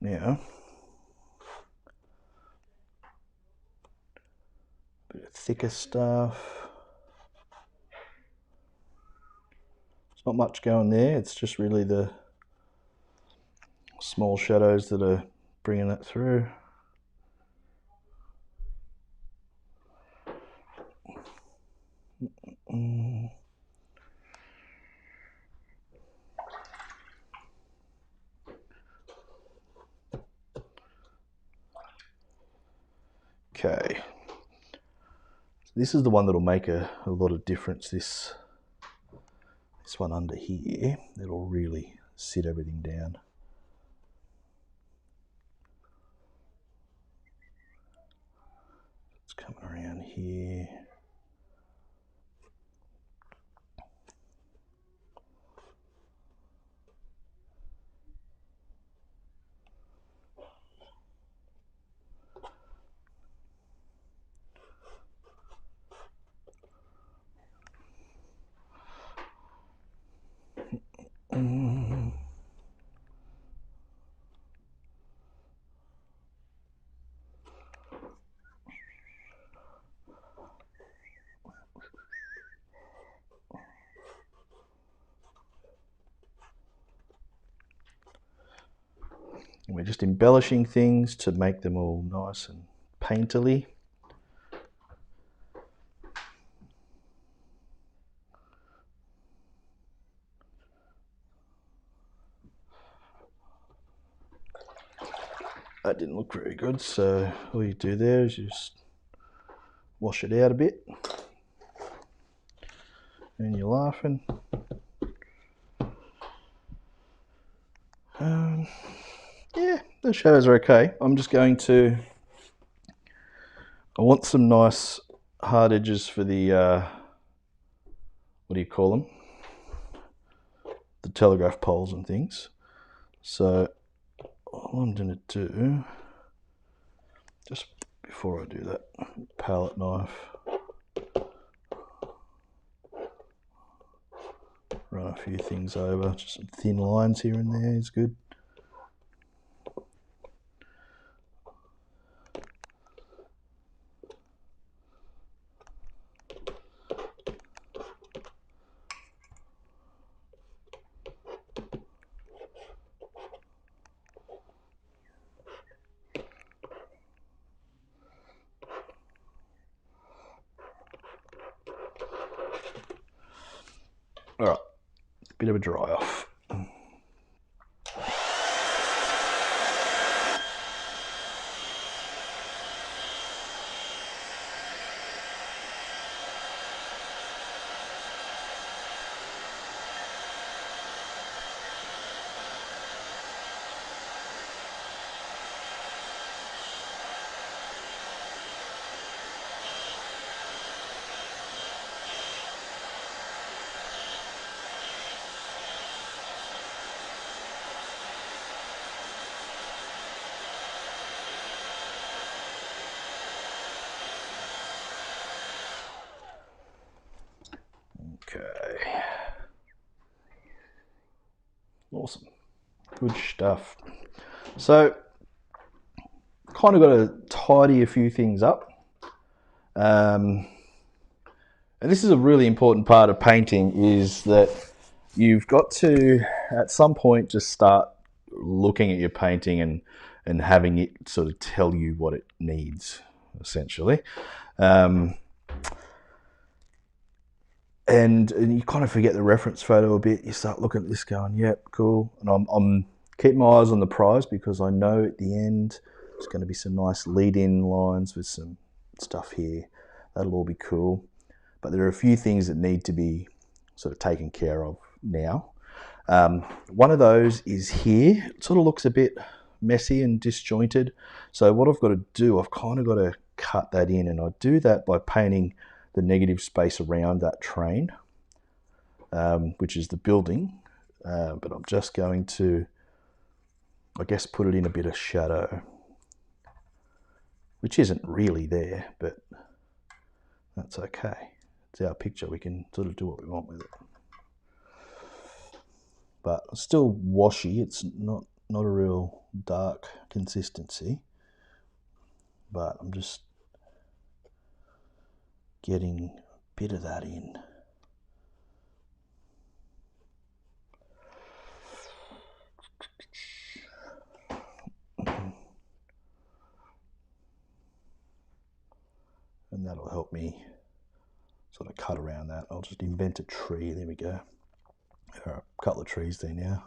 Now, a bit of thicker stuff. There's not much going there. It's just really the small shadows that are bringing that through. Okay, so this is the one that'll make a lot of difference. This one under here, it'll really sit everything down. It's coming around here. And we're just embellishing things to make them all nice and painterly. that didn't look very good. So all you do there is you just wash it out a bit. And you're laughing. Yeah, the shadows are okay. I'm just going to, I want some nice hard edges for the, what do you call them? The telegraph poles and things. So all I'm going to do, just before I do that, palette knife, run a few things over, just some thin lines here and there is good. All right, bit of a dry off. Okay. Awesome. Good stuff. So, kind of got to tidy a few things up. And this is a really important part of painting, is that you've got to, at some point, just start looking at your painting and having it sort of tell you what it needs, essentially. And you kind of forget the reference photo a bit. You start looking at this going, yep, cool. And I'm keeping my eyes on the prize, because I know at the end there's going to be some nice lead-in lines with some stuff here. That'll all be cool. But there are a few things that need to be sort of taken care of now. One of those is here. It sort of looks a bit messy and disjointed. So what I've got to do, I've kind of got to cut that in, and I do that by painting the negative space around that train, which is the building. But I'm just going to, I guess, put it in a bit of shadow, which isn't really there, but that's okay. It's our picture. We can sort of do what we want with it. But it's still washy. It's not a real dark consistency, but I'm just getting a bit of that in. And that'll help me sort of cut around that. I'll just invent a tree. There we go. There are a couple of trees there now.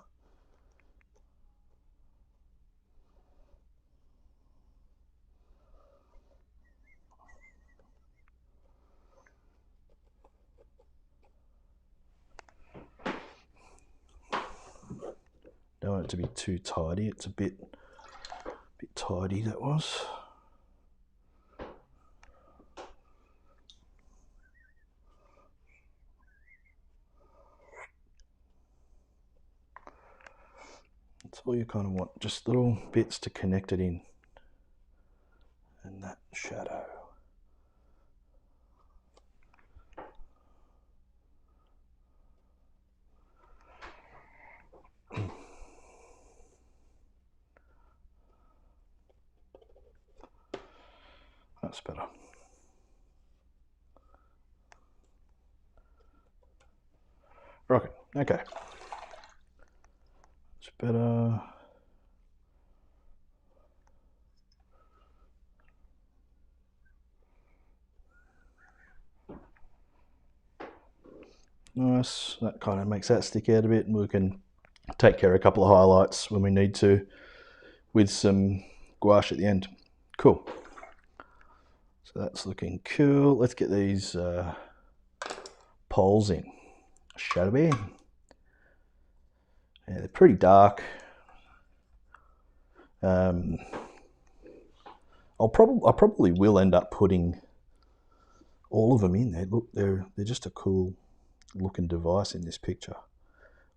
Don't want it to be too tidy. It's a bit tidy, that was. That's all you kind of want, just little bits to connect it in. And that shadow. That's better. Rocket. Okay. It's better. Nice. That kind of makes that stick out a bit, and we can take care of a couple of highlights when we need to with some gouache at the end. Cool. So that's looking cool. Let's get these poles in. Shadow in. Yeah, they're pretty dark. I probably will end up putting all of them in there. Look, they're just a cool looking device in this picture.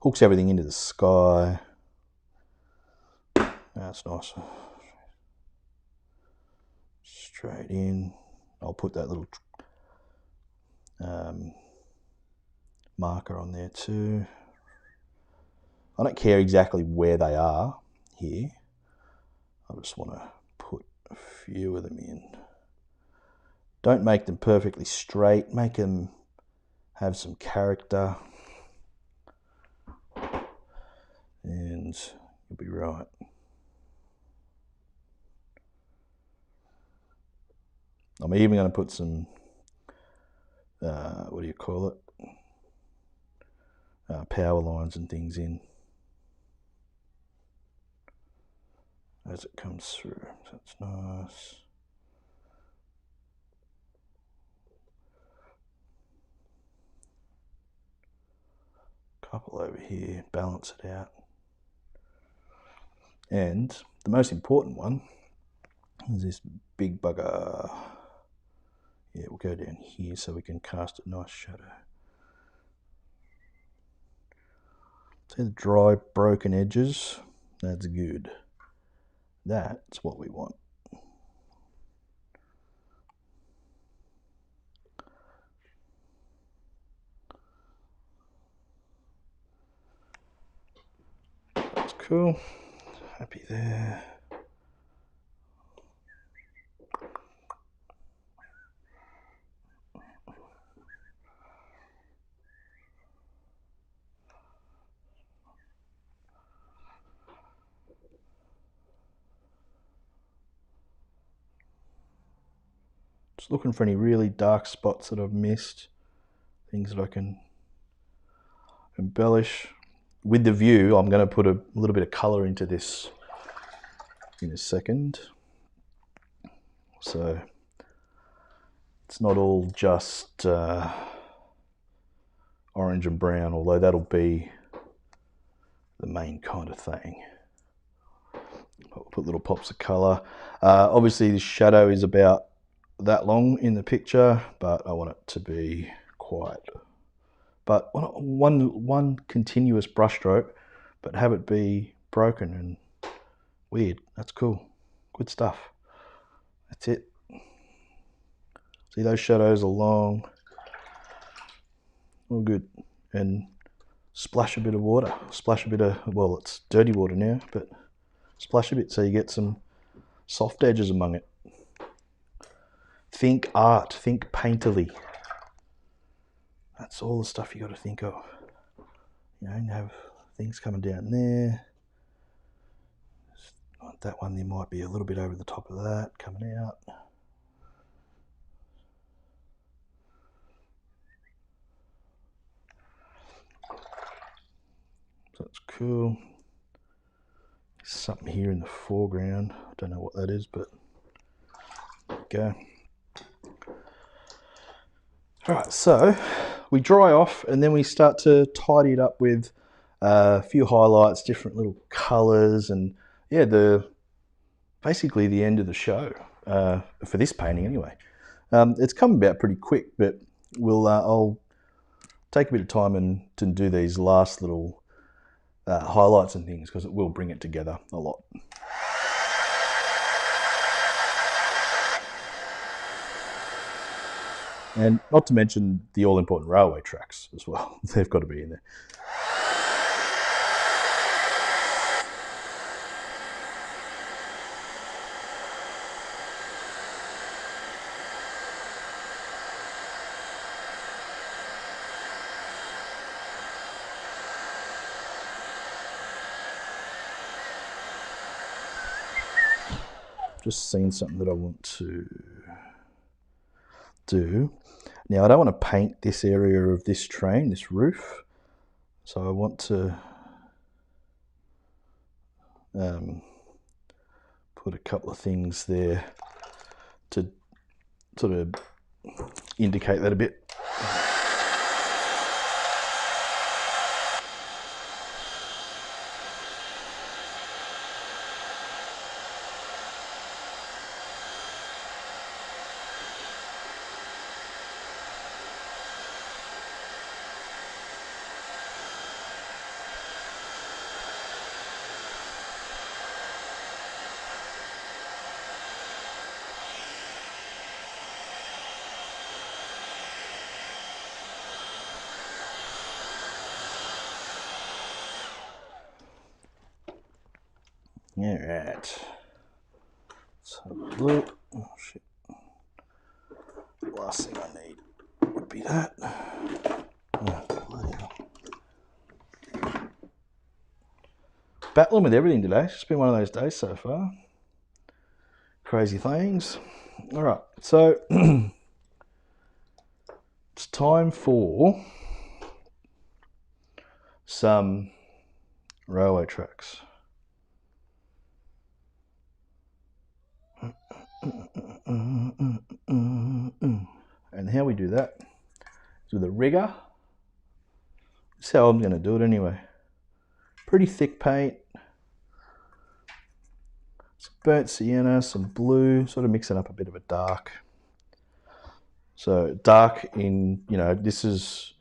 Hooks everything into the sky. That's nice. Straight in. I'll put that little marker on there too. I don't care exactly where they are here. I just want to put a few of them in. Don't make them perfectly straight. Make them have some character. And you'll be right. I'm even going to put some, what do you call it? Power lines and things in as it comes through. So that's nice. Couple over here, balance it out. And the most important one is this big bugger. Yeah, we'll go down here so we can cast a nice shadow. See the dry, broken edges? That's good. That's what we want. That's cool. Happy there. Just looking for any really dark spots that I've missed. Things that I can embellish. With the view, I'm going to put a little bit of colour into this in a second. So it's not all just orange and brown, although that'll be the main kind of thing. I'll put little pops of colour. Obviously this shadow is about that long in the picture, but I want it to be quiet. But one continuous brush stroke, but have it be broken and weird. That's cool. Good stuff. That's it. See, those shadows are long. All good. And splash a bit of water. Splash a bit of, well, it's dirty water now, but splash a bit so you get some soft edges among it. Think art. Think painterly. That's all the stuff you got to think of. You know, have things coming down there. That one there might be a little bit over the top of that coming out. So that's cool. Something here in the foreground. I don't know what that is, but there we go. Alright, so we dry off and then we start to tidy it up with a few highlights, different little colours, and yeah, basically the end of the show for this painting anyway. It's come about pretty quick, but I'll take a bit of time and to do these last little highlights and things because it will bring it together a lot. And not to mention the all-important railway tracks as well. They've got to be in there. Just seen something that I want to do. Now I don't want to paint this area of this train, this roof, so I want to put put a couple of things there to sort of indicate that a bit. All right. So blue. Oh shit. Last thing I need would be that. Battling with everything today. It's just been one of those days so far. Crazy things. All right. So it's time for some railway tracks. And how we do that is with a rigger. That's how I'm going to do it anyway. Pretty thick paint. Some burnt sienna, some blue, sort of mixing up a bit of a dark. So dark in, you know, this is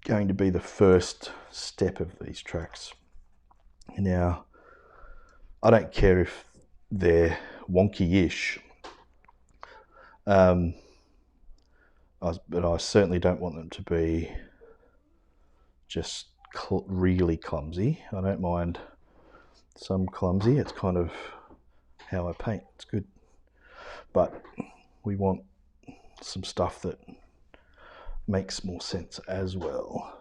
going to be the first step of these tracks. Now, I don't care if they're wonky-ish, but I certainly don't want them to be just really clumsy. I don't mind some clumsy. It's kind of how I paint. It's good. But we want some stuff that makes more sense as well.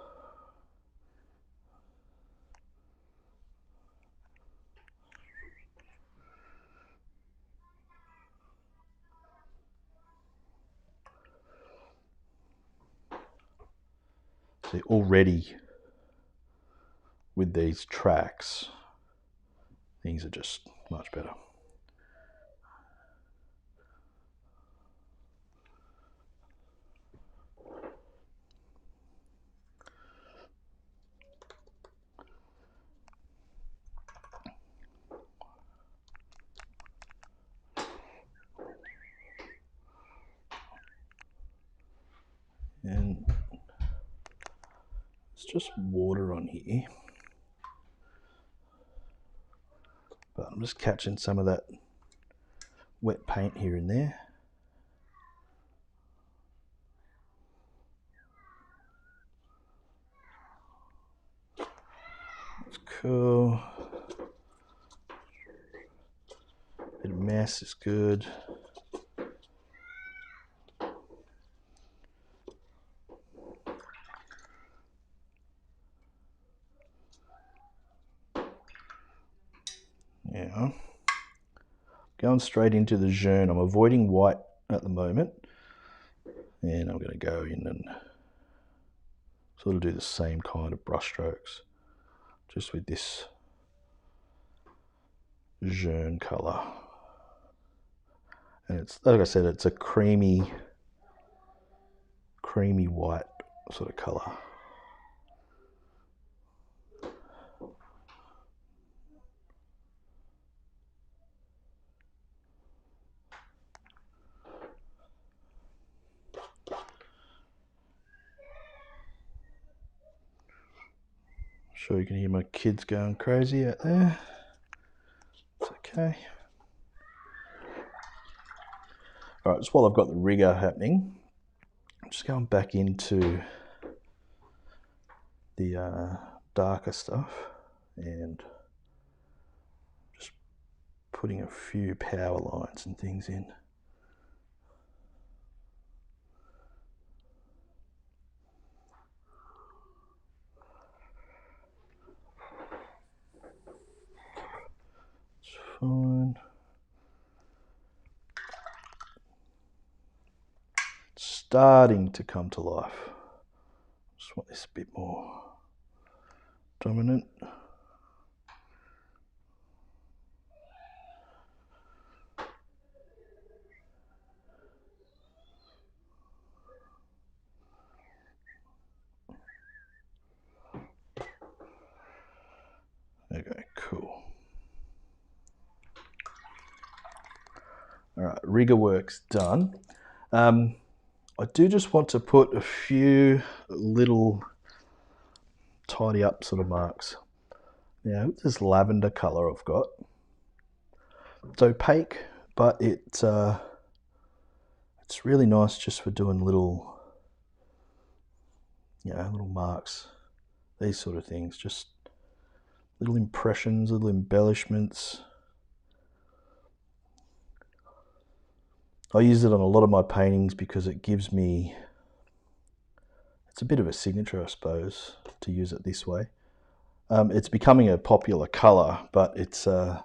See, already with these tracks, things are just much better. And it's just water on here, but I'm just catching some of that wet paint here and there. That's cool. Bit of mess is good. Yeah. Going straight into the jaune. I'm avoiding white at the moment. And I'm going to go in and sort of do the same kind of brush strokes, just with this jaune colour. And it's, like I said, it's a creamy white sort of colour. Sure you can hear my kids going crazy out there. It's okay. All right, just while I've got the rigger happening, I'm just going back into the darker stuff and just putting a few power lines and things in. It's fine. It's starting to come to life. Just want this a bit more dominant. rigger work's done. I do just want to put a few little tidy up sort of marks. Now, this lavender colour I've got, it's opaque, but it's really nice just for doing little, little marks, these sort of things, just little impressions, little embellishments. I use it on a lot of my paintings because it gives me, it's a bit of a signature, I suppose, to use it this way. It's becoming a popular colour, but it's I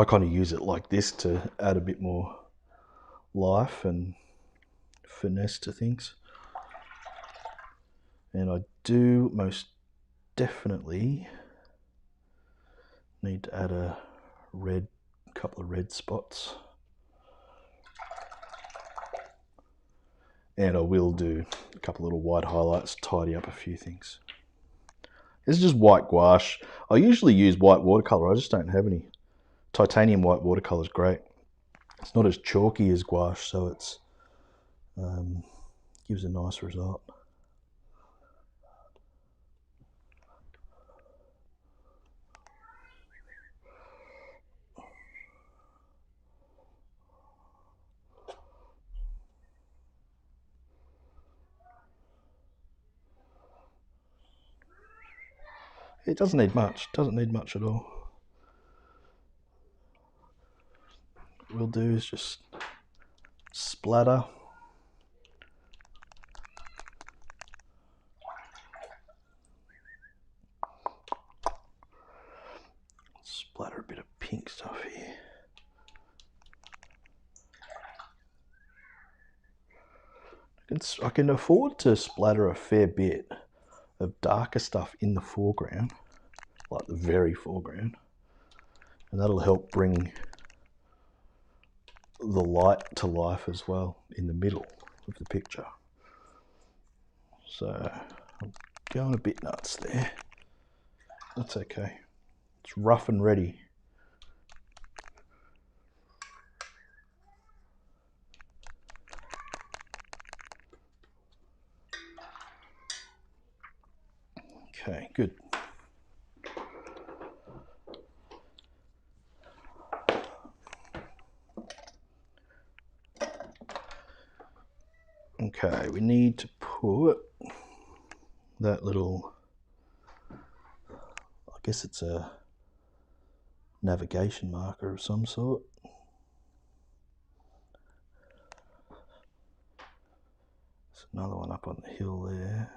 kind of use it like this to add a bit more life and finesse to things. And I do most definitely need to add a couple of red spots. And I will do a couple of little white highlights, tidy up a few things. This is just white gouache. I usually use white watercolor. I just don't have any. Titanium white watercolor is great. It's not as chalky as gouache, so it's gives a nice result. It doesn't need much. Doesn't need much at all. What we'll do is just splatter. Splatter a bit of pink stuff here. I can afford to splatter a fair bit of darker stuff in the foreground, like the very foreground, and that'll help bring the light to life as well in the middle of the picture. So I'm going a bit nuts there. That's okay. It's rough and ready. Okay, good. Okay, we need to put that little, I guess it's a navigation marker of some sort. There's another one up on the hill there.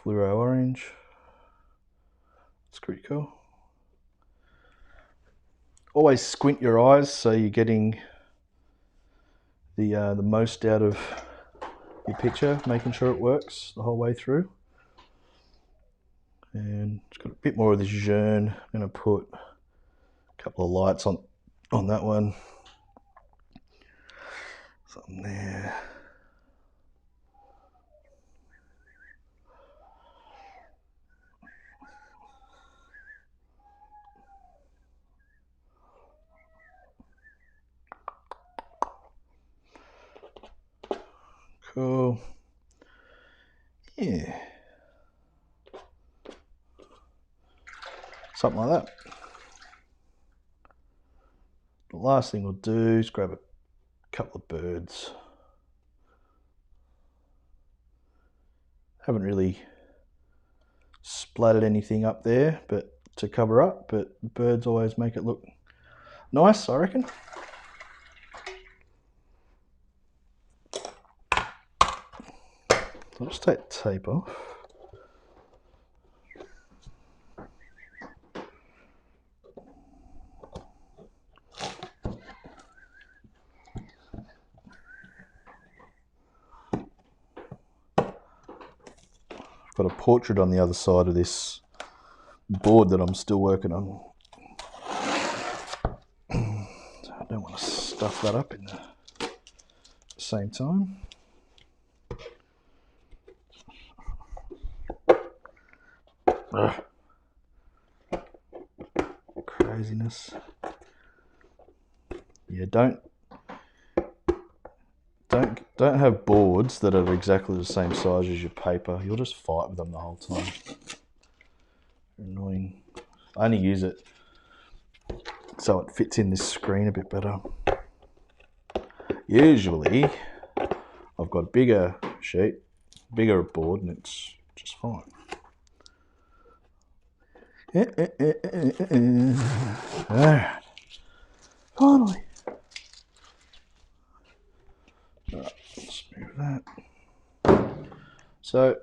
Fluoro orange. It's pretty cool. Always squint your eyes so you're getting the most out of your picture, making sure it works the whole way through. And it's got a bit more of this jaune. I'm going to put a couple of lights on that one. Something there. Cool. Yeah. Something like that. The last thing we'll do is grab a couple of birds. Haven't really splattered anything up there but to cover up, but birds always make it look nice, I reckon. I'll just take the tape off. I've got a portrait on the other side of this board that I'm still working on. So I don't want to stuff that up in the same time. Ugh. Craziness. Yeah, don't have boards that are exactly the same size as your paper. You'll just fight with them the whole time. They're annoying. I only use it so it fits in this screen a bit better. Usually, I've got a bigger sheet, bigger board, and it's just fine. Alright. Finally. Alright, let's move that. So,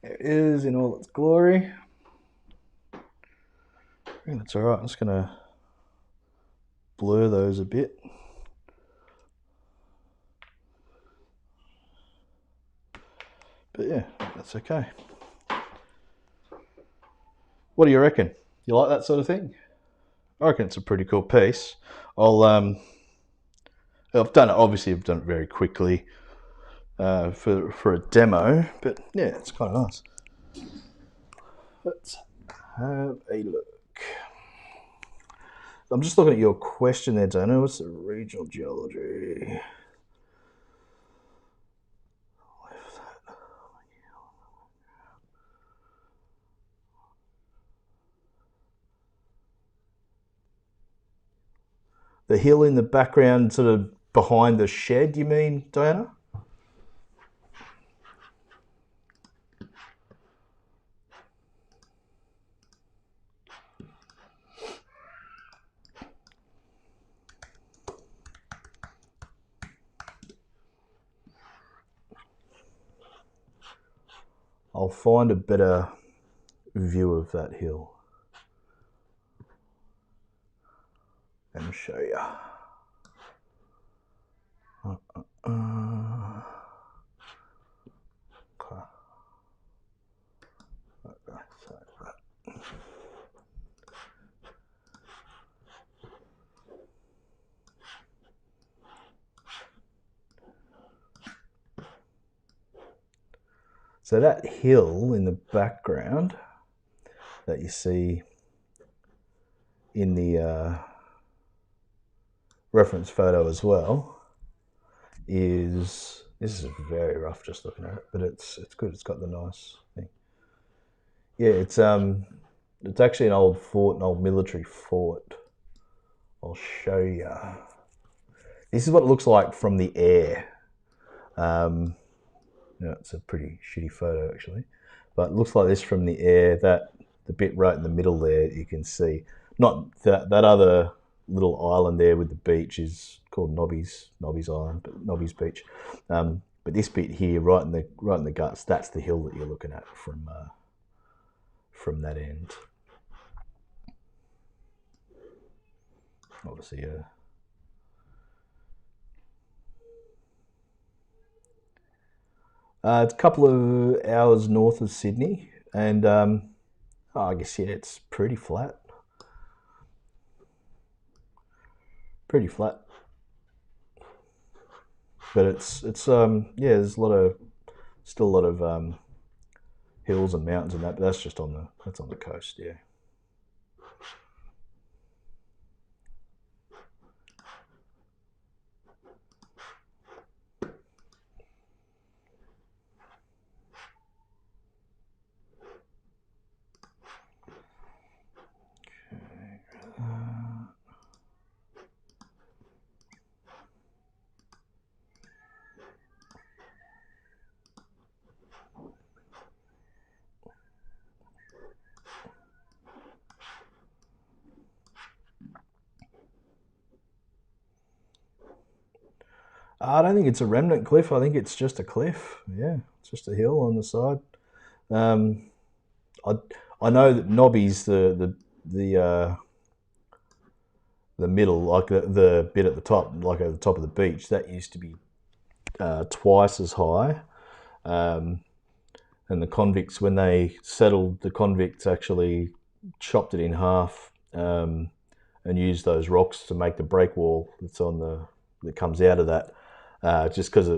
it is in all its glory. I think that's alright. I'm just going to blur those a bit. But yeah, that's okay. What do you reckon? You like that sort of thing? I reckon it's a pretty cool piece. I've done it very quickly for a demo, but yeah, it's kind of nice. Let's have a look. I'm just looking at your question there, Dana. What's the regional geology? The hill in the background, sort of behind the shed, you mean, Diana? I'll find a better view of that hill and show you. So that hill in the background that you see in the reference photo as well this is very rough just looking at it, but it's good. It's got the nice thing. Yeah, it's actually an old fort, an old military fort. I'll show you. This is what it looks like from the air. It's a pretty shitty photo actually, but it looks like this from the air. That the bit right in the middle there, you can see. Not that other little island there with the beach is called Nobby's Island, but Nobby's Beach. But this bit here, right in the guts, that's the hill that you're looking at from that end. Obviously, it's a couple of hours north of Sydney, and I guess it's pretty flat. Pretty flat, but it's there's still a lot of hills and mountains and that, but that's just on the coast, yeah. I don't think it's a remnant cliff. I think it's just a cliff. Yeah, it's just a hill on the side. I know that Nobby's the middle, like the bit at the top, like at the top of the beach, that used to be twice as high. And the convicts, when they settled, the convicts actually chopped it in half and used those rocks to make the breakwall that comes out of that. Just because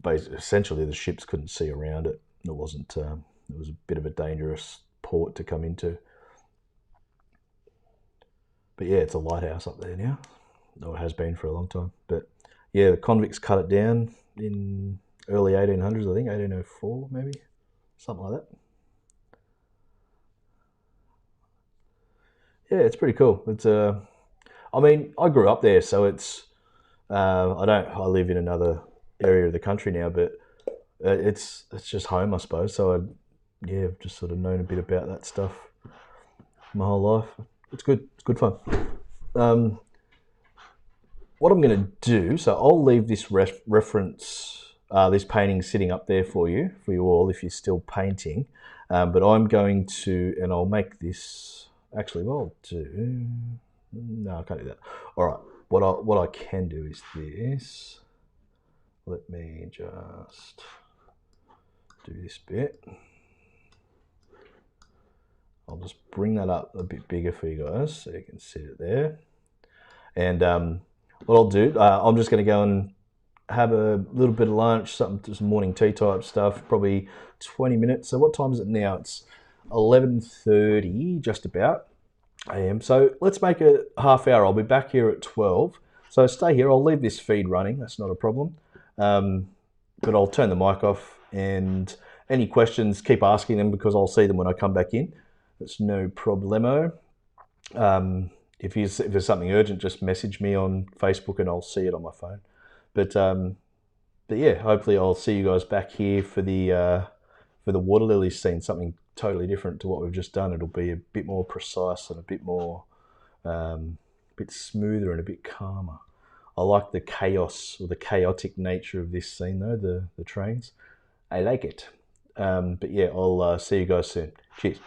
basically, essentially the ships couldn't see around it. It wasn't. It was a bit of a dangerous port to come into. But yeah, it's a lighthouse up there now. No, it has been for a long time. But yeah, the convicts cut it down in early 1800s, I think, 1804 maybe, something like that. Yeah, it's pretty cool. It's I mean, I grew up there, so it's I don't. I live in another area of the country now, but it's just home, I suppose. So yeah, I've just sort of known a bit about that stuff my whole life. It's good. It's good fun. Um, what I'm going to do, so I'll leave this reference, this painting sitting up there for you all, if you're still painting. But I'm going to, and I'll make this. Actually, what I'll do. No, I can't do that. All right. What I can do is this. Let me just do this bit. I'll just bring that up a bit bigger for you guys so you can see it there. And what I'll do, I'm just going to go and have a little bit of lunch, some morning tea type stuff, probably 20 minutes. So what time is it now? It's 11:30, just about a.m. So let's make it half hour. I'll be back here at 12. So stay here. I'll leave this feed running. That's not a problem. But I'll turn the mic off, and any questions, keep asking them because I'll see them when I come back in. That's no problemo. If there's something urgent, just message me on Facebook and I'll see it on my phone. But yeah, hopefully I'll see you guys back here for the water lilies scene, something totally different to what we've just done. It'll be a bit more precise and a bit more, bit smoother and a bit calmer. I like the chaos or the chaotic nature of this scene though, the trains. I like it. But yeah, I'll see you guys soon. Cheers.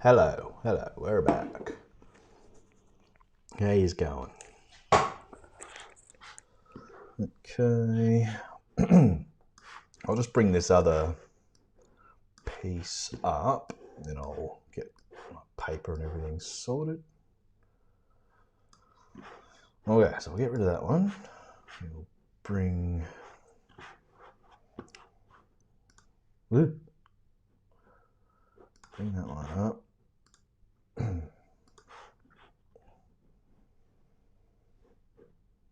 Hello, we're back. How he's going? Okay. I'll just bring this other piece up, then I'll get my paper and everything sorted. Okay, so we'll get rid of that one. We'll bring that one up.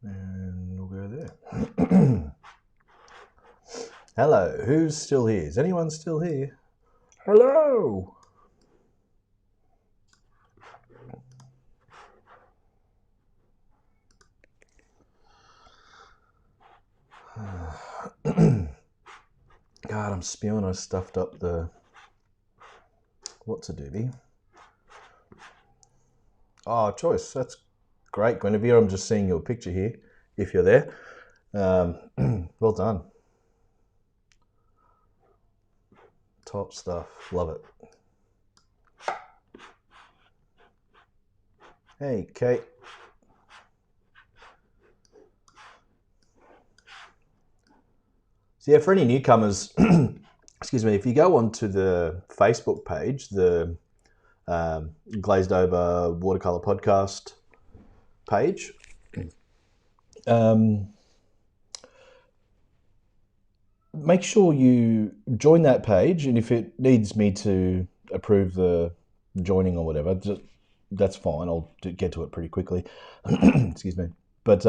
And we'll go there. Hello, who's still here? Is anyone still here? Hello! God, I'm spewing. I stuffed up the... What's a doobie? Oh, choice. That's great, Guinevere. I'm just seeing your picture here, if you're there. Well done. Top stuff. Love it. Hey, Kate. So yeah, for any newcomers, excuse me, if you go onto the Facebook page, the Glazed Over Watercolor Podcast page, make sure you join that page, and if it needs me to approve the joining or whatever, that's fine. I'll get to it pretty quickly. Excuse me. But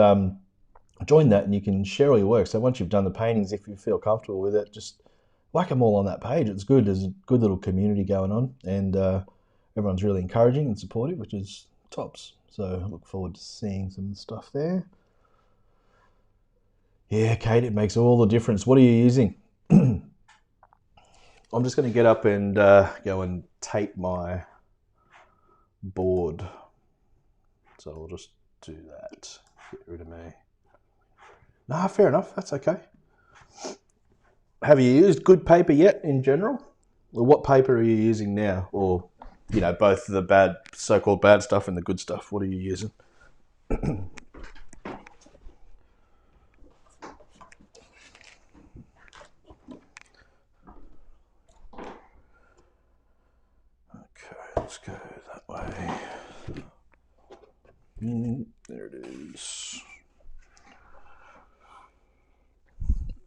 join that and you can share all your work. So once you've done the paintings, if you feel comfortable with it, just whack them all on that page. It's good. There's a good little community going on, and everyone's really encouraging and supportive, which is tops. So I look forward to seeing some stuff there. Yeah, Kate, it makes all the difference. What are you using? I'm just going to get up and go and tape my board. So I'll just do that. Get rid of me. Nah, fair enough. That's okay. Have you used good paper yet in general? Or what paper are you using now? Or, you know, both the bad, so-called bad stuff and the good stuff. What are you using? Let's go that way. There it is.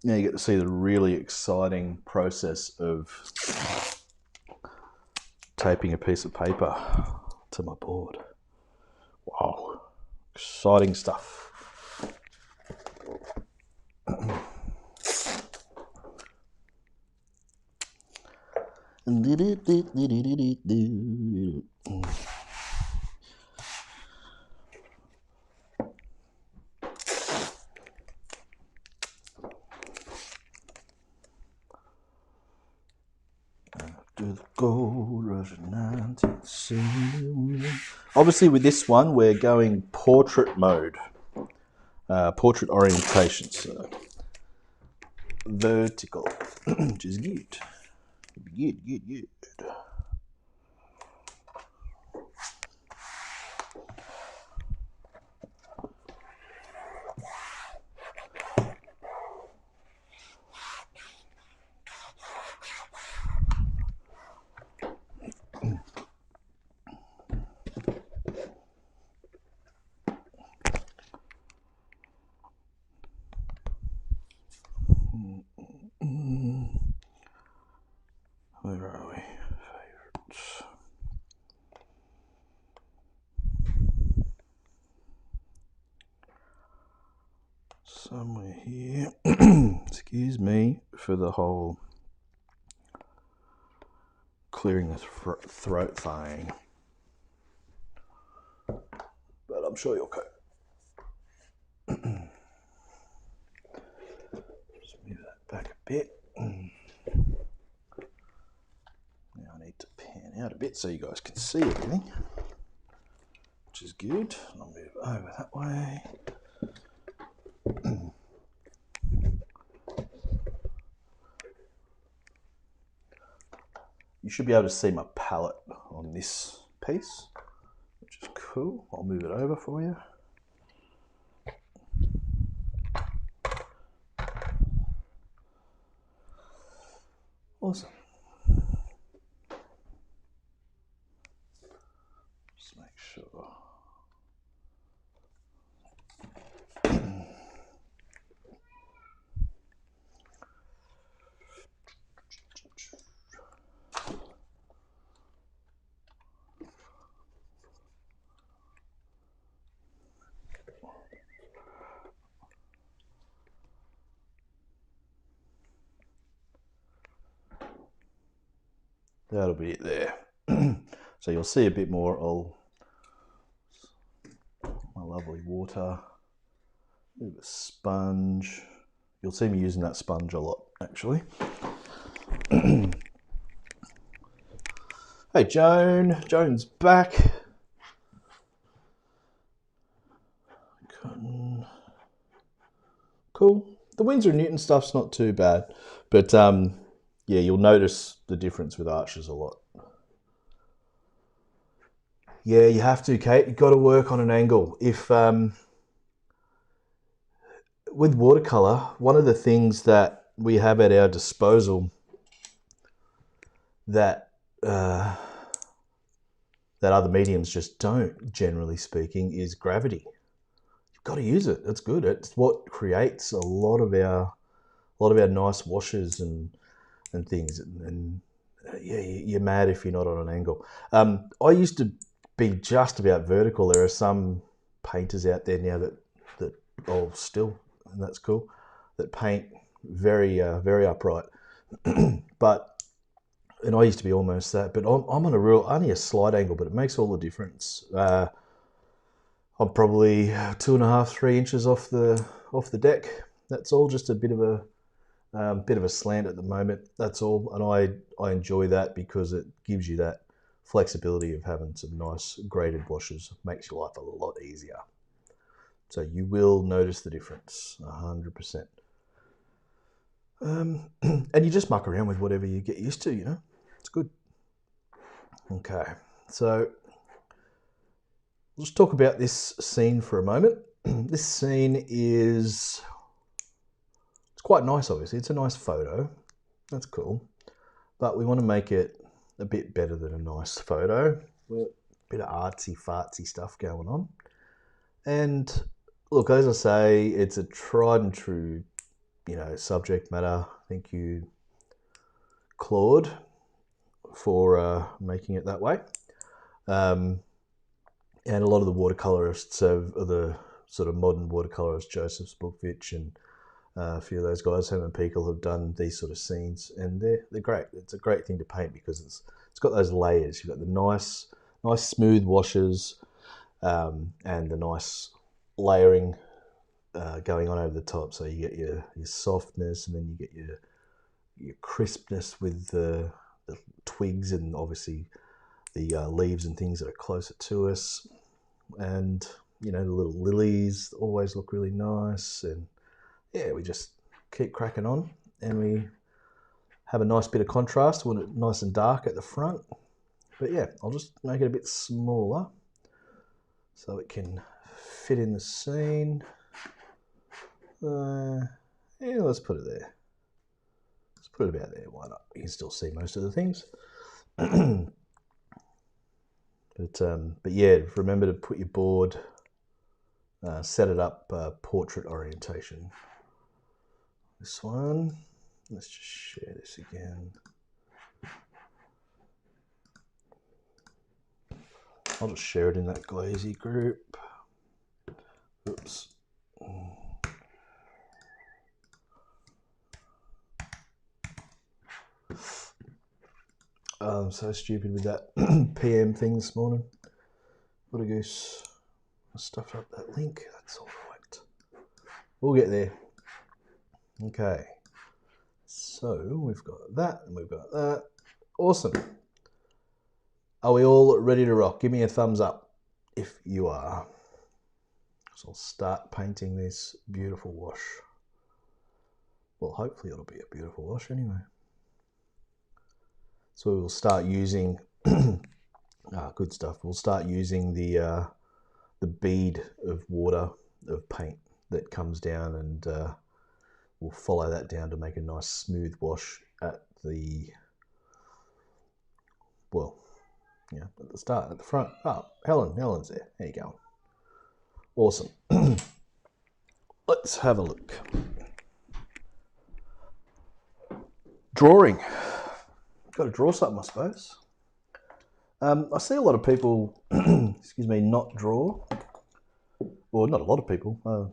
Now you get to see the really exciting process of taping a piece of paper to my board. Wow, exciting stuff. After the gold rush of 1970. Obviously with this one we're going portrait mode, portrait orientation, so vertical, which is good. Good. Where are we? Favorites. Somewhere here. Excuse me for the whole clearing the throat thing. But I'm sure you'll cope. Just move that back a bit. Now I need to pan out a bit so you guys can see everything, which is good. I'll move over that way. You should be able to see my palette on this piece, which is cool. I'll move it over for you. Awesome. Just make sure. That'll be it there. So you'll see a bit more. My lovely water, a bit of a sponge. You'll see me using that sponge a lot, actually. Hey, Joan's back. Cool. The Winsor & Newton stuff's not too bad, but yeah, you'll notice the difference with arches a lot. Yeah, you have to, Kate. You've got to work on an angle. If with watercolor, one of the things that we have at our disposal that that other mediums just don't, generally speaking, is gravity. You've got to use it. It's good. It's what creates a lot of our nice washes and things. And yeah, you're mad if you're not on an angle. I used to be just about vertical. There are some painters out there now that still, and that's cool, that paint very upright. And I used to be almost that, but I'm on only a slight angle, but it makes all the difference. I'm probably 2.5, 3 inches off the deck. That's all. Just a bit of a slant at the moment. That's all, and I enjoy that because it gives you that flexibility of having some nice graded washes. Makes your life a lot easier. So you will notice the difference, 100%. And you just muck around with whatever you get used to, you know. It's good. Okay, so let's talk about this scene for a moment. This scene it's quite nice, obviously. It's a nice photo. That's cool. But we want to make it a bit better than a nice photo. A bit of artsy-fartsy stuff going on. And look, as I say, it's a tried and true, subject matter. Thank you, Claude, for making it that way. And a lot of the watercolorists are the sort of modern watercolorists, Joseph Bookvich and a few of those guys, Herman Pekel, have done these sort of scenes, and they're great. It's a great thing to paint because it's got those layers. You've got the nice smooth washes, and the nice layering going on over the top. So you get your softness, and then you get your crispness with the twigs, and obviously the leaves and things that are closer to us. And the little lilies always look really nice. And yeah, we just keep cracking on, and we have a nice bit of contrast. We want it nice and dark at the front. But yeah, I'll just make it a bit smaller so it can fit in the scene. Yeah, let's put it there. Let's put it about there. Why not? You can still see most of the things. But yeah, remember to put your board, set it up portrait orientation. This one, let's just share this again. I'll just share it in that glazy group. Oops. I'm so stupid with that PM thing this morning. What a goose. I stuffed up that link. That's all right. We'll get there. Okay. So we've got that and we've got that. Awesome. Are we all ready to rock? Give me a thumbs up if you are. So I'll start painting this beautiful wash. Well, hopefully it'll be a beautiful wash anyway. So we will start using Good stuff. We'll start using the bead of water of paint that comes down, and we'll follow that down to make a nice smooth wash at the, well, yeah, at the start, at the front. Oh, Helen's there. There you go. Awesome. Let's have a look. Drawing. Got to draw something, I suppose. I see a lot of people, excuse me, not draw. Well, not a lot of people.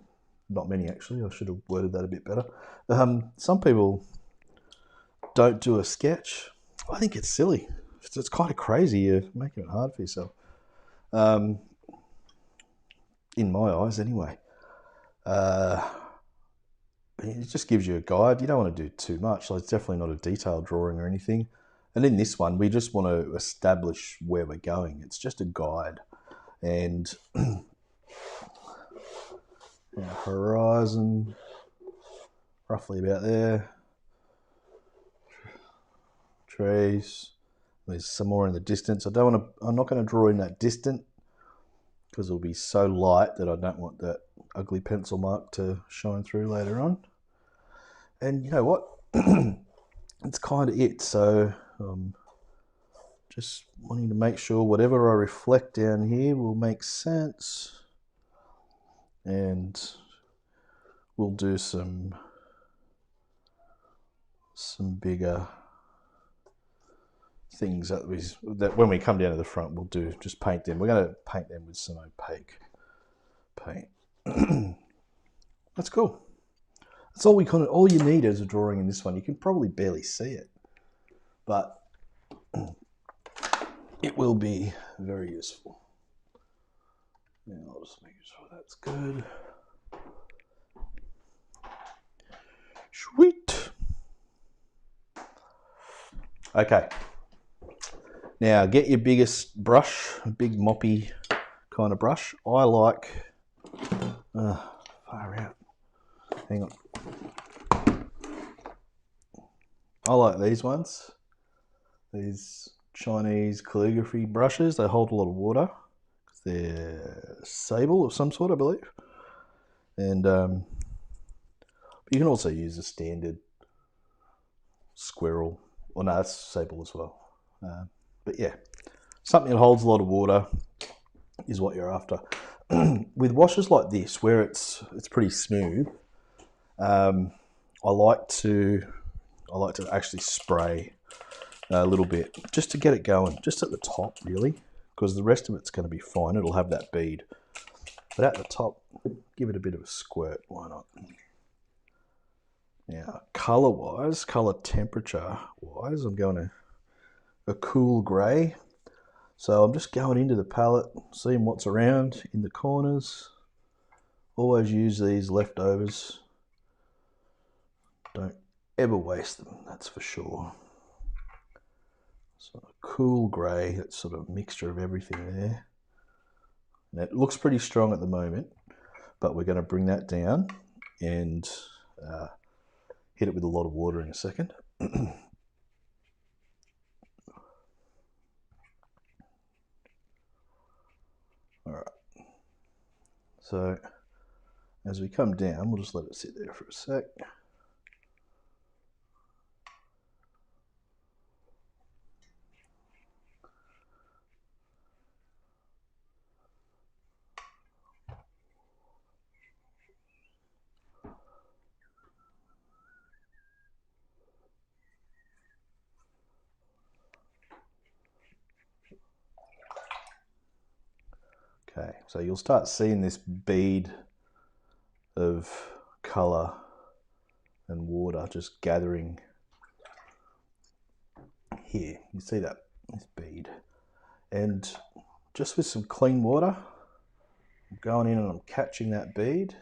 Not many, actually. I should have worded that a bit better. Some people don't do a sketch. I think it's silly. It's kind of crazy. You're making it hard for yourself. In my eyes, anyway. It just gives you a guide. You don't want to do too much. Like, it's definitely not a detailed drawing or anything. And in this one, we just want to establish where we're going. It's just a guide. And horizon, roughly about there. Trees. There's some more in the distance. I'm not going to draw in that distant because it'll be so light that I don't want that ugly pencil mark to shine through later on. And you know what? It's kind of it. So just wanting to make sure whatever I reflect down here will make sense. And we'll do some bigger things that when we come down to the front, we'll just paint them. We're going to paint them with some opaque paint. That's cool. That's all you need as a drawing in this one. You can probably barely see it, but it will be very useful. Now I'll just make sure that's good. Sweet. Okay. Now get your biggest brush, a big moppy kind of brush. I like, far out. Hang on. I like these ones. These Chinese calligraphy brushes. They hold a lot of water. They're sable of some sort, I believe. And you can also use a standard squirrel. Well, no, that's sable as well. But yeah, something that holds a lot of water is what you're after. With washes like this, where it's pretty smooth, I like to actually spray a little bit just to get it going, just at the top, really, because the rest of it's going to be fine. It'll have that bead, but at the top, give it a bit of a squirt. Why not? Now, color-wise, color temperature-wise, I'm going a cool grey. So I'm just going into the palette, seeing what's around in the corners. Always use these leftovers. Don't ever waste them, that's for sure. So a cool grey, that's sort of a mixture of everything there. And it looks pretty strong at the moment, but we're going to bring that down and hit it with a lot of water in a second. Alright, so as we come down, we'll just let it sit there for a sec. Okay, so you'll start seeing this bead of colour and water just gathering here. You see that, this bead. And just with some clean water, I'm going in and I'm catching that bead,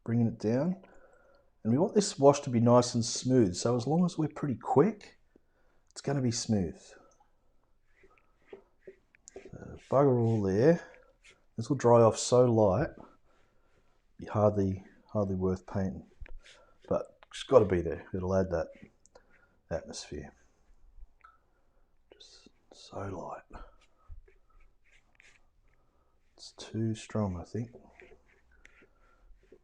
bringing it down. And we want this wash to be nice and smooth. So as long as we're pretty quick, it's going to be smooth. Bugger all there. This will dry off so light, be hardly worth painting. But it's got to be there. It'll add that atmosphere. Just so light. It's too strong, I think.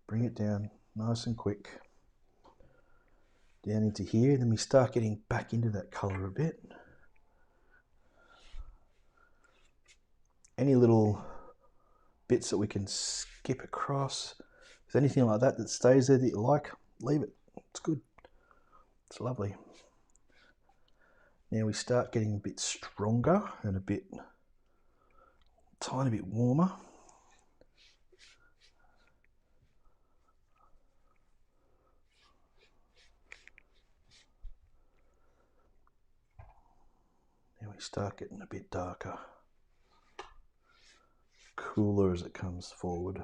Bring it down nice and quick. Down into here, then we start getting back into that colour a bit. Any little bits that we can skip across, if there's anything like that that stays there that you like, leave it. It's good. It's lovely. Now we start getting a bit stronger and a bit, tiny bit warmer. Now we start getting a bit darker, cooler as it comes forward.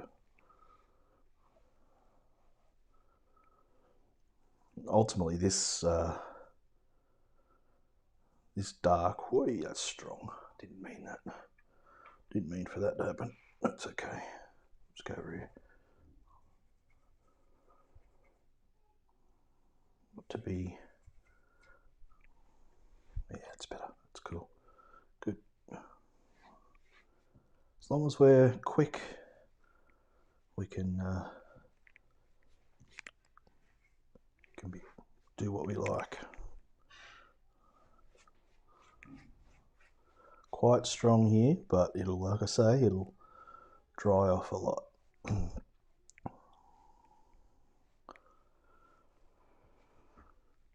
Ultimately, this dark, whoa, that's strong. Didn't mean that. Didn't mean for that to happen. That's okay. Let's go over here. Not to be. Yeah, it's better. It's cool. Good. As long as we're quick, we can do what we like. Quite strong here, but it'll, like I say, it'll dry off a lot.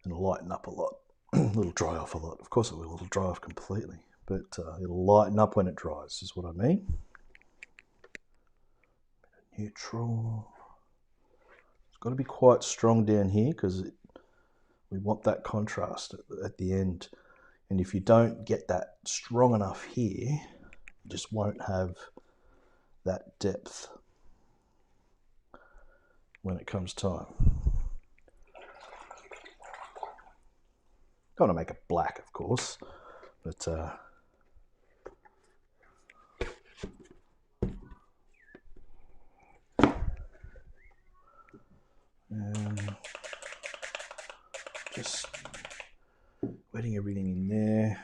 It'll lighten up a lot. It'll dry off a lot. Of course it will. It'll dry off completely, but it'll lighten up when it dries, is what I mean. Neutral. It's got to be quite strong down here because we want that contrast at the end. And if you don't get that strong enough here, you just won't have that depth when it comes time. Don't want to make it black, of course, but just wetting everything in there.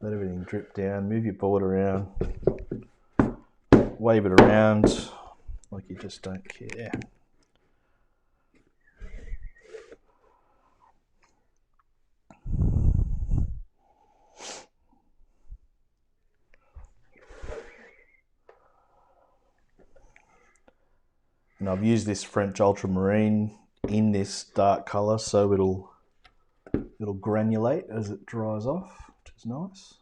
Let everything drip down. Move your board around. Wave it around like you just don't care. And I've used this French ultramarine in this dark colour, so it'll granulate as it dries off, which is nice.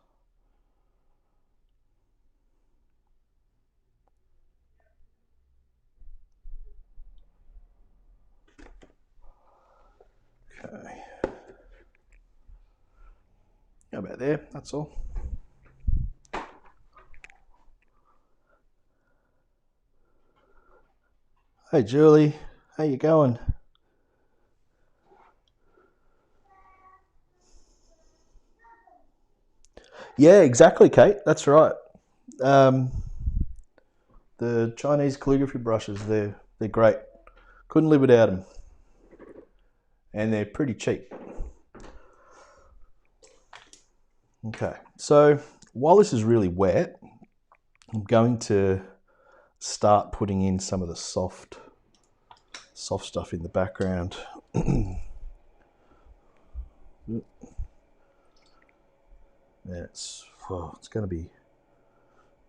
Okay. How about there? That's all. Hey Julie, how you going? Yeah, exactly, Kate. That's right. The Chinese calligraphy brushes, they're great. Couldn't live without them. And they're pretty cheap. Okay, so while this is really wet, I'm going to start putting in some of the soft stuff in the background. It's going to be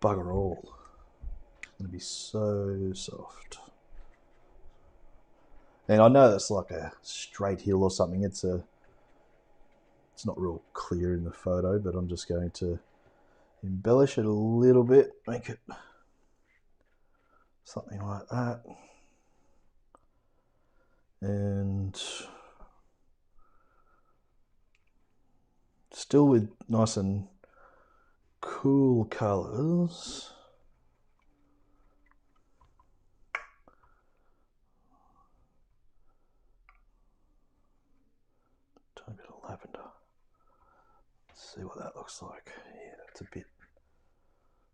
bugger all. It's going to be so soft. And I know that's like a straight hill or something. It's not real clear in the photo, but I'm just going to embellish it a little bit, make it something like that. And still with nice and cool colors. Tiny bit of lavender. Let's see what that looks like. Yeah, that's a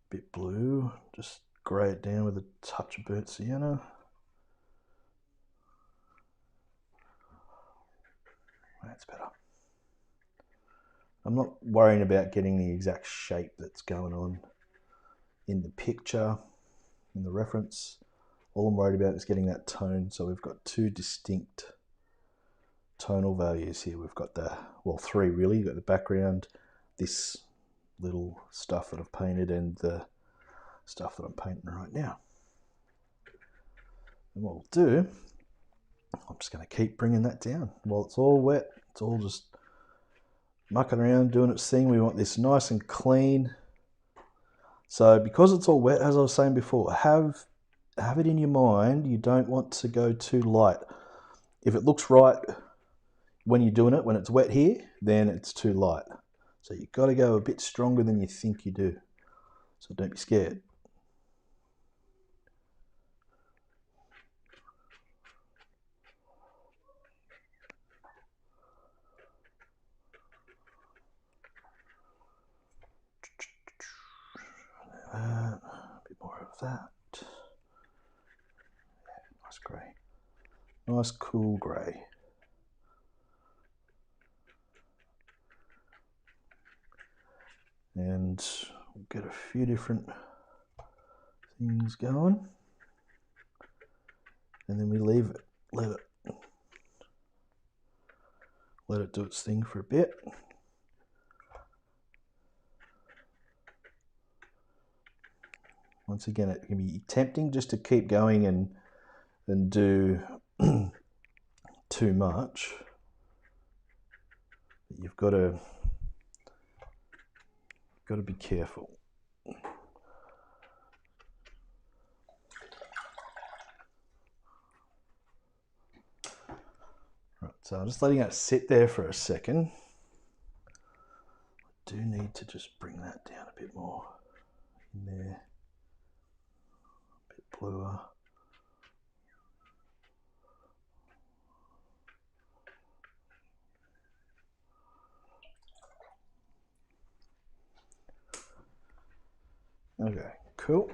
bit blue. Just grey it down with a touch of burnt sienna. That's better. I'm not worrying about getting the exact shape that's going on in the picture, in the reference. All I'm worried about is getting that tone. So we've got two distinct tonal values here. We've got the, well, three really. You've got the background, this little stuff that I've painted, and the stuff that I'm painting right now. And what we'll do, I'm just going to keep bringing that down. While it's all wet, it's all just mucking around, doing its thing. We want this nice and clean. So because it's all wet, as I was saying before, have it in your mind, you don't want to go too light. If it looks right when you're doing it, when it's wet here, then it's too light. So you've got to go a bit stronger than you think you do. So don't be scared. A bit more of that. Nice grey. Nice cool grey. And we'll get a few different things going. And then we leave it, let it do its thing for a bit. Once again, it can be tempting just to keep going and do too much. You've got to be careful. Right, so I'm just letting it sit there for a second. I do need to just bring that down a bit more in there. A bit bluer. Okay, cool.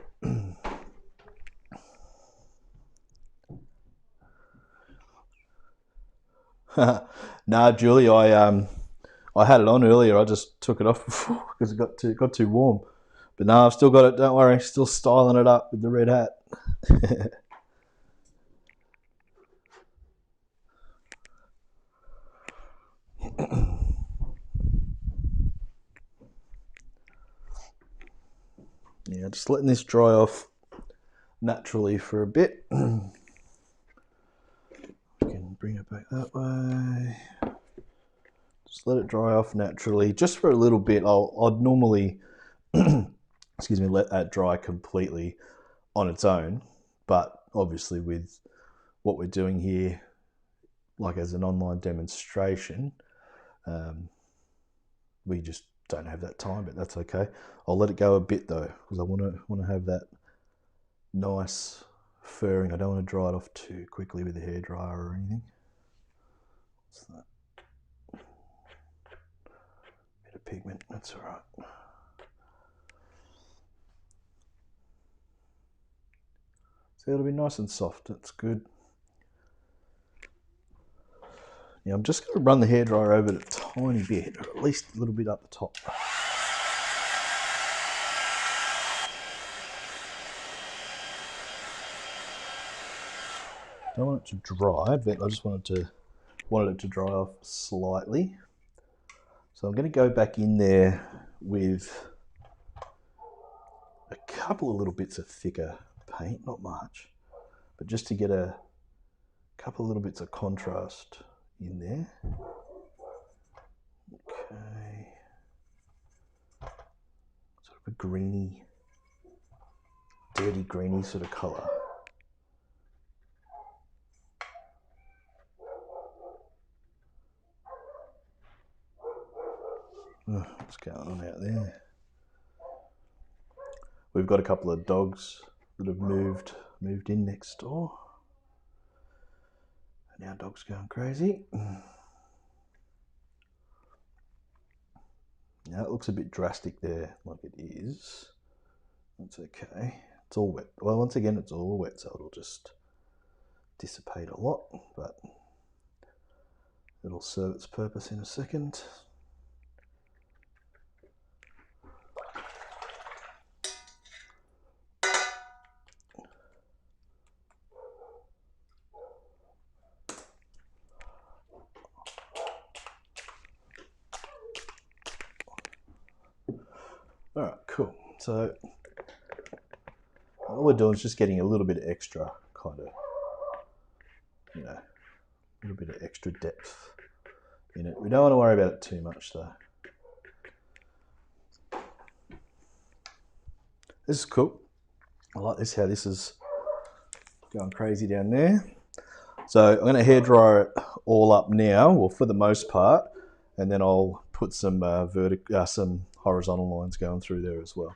Nah, Julie, I had it on earlier. I just took it off before because it got too warm. But no, I've still got it. Don't worry, still styling it up with the red hat. Yeah, just letting this dry off naturally for a bit. We can bring it back that way. Just let it dry off naturally, just for a little bit. I'd normally, excuse me, let that dry completely on its own. But obviously with what we're doing here, like as an online demonstration, we just don't have that time, but that's okay. I'll let it go a bit though, because I want to have that nice furring. I don't want to dry it off too quickly with a hairdryer or anything. What's that? Bit of pigment, that's all right. So it'll be nice and soft, that's good. Now I'm just going to run the hairdryer over it a tiny bit, or at least a little bit up the top. I don't want it to dry, but I just wanted it to dry off slightly. So I'm going to go back in there with a couple of little bits of thicker paint, not much, but just to get a couple of little bits of contrast in there. Okay. Sort of a greeny, dirty greeny sort of colour. Oh, what's going on out there? We've got a couple of dogs that have moved in next door. And our dog's going crazy. Now it looks a bit drastic there, like it is. That's okay. It's all wet. Well, once again, it's all wet, so it'll just dissipate a lot, but it'll serve its purpose in a second. So all we're doing is just getting a little bit of extra kind of, you know, a little bit of extra depth in it. We don't want to worry about it too much though. This is cool. I like this, how this is going crazy down there. So I'm going to hairdryer it all up now, well, for the most part, and then I'll put some some horizontal lines going through there as well.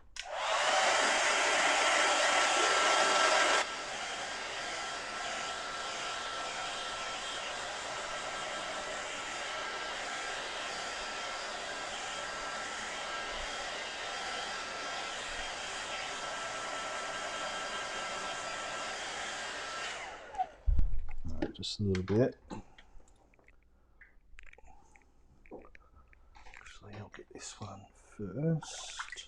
Just a little bit. Actually, I'll get this one first.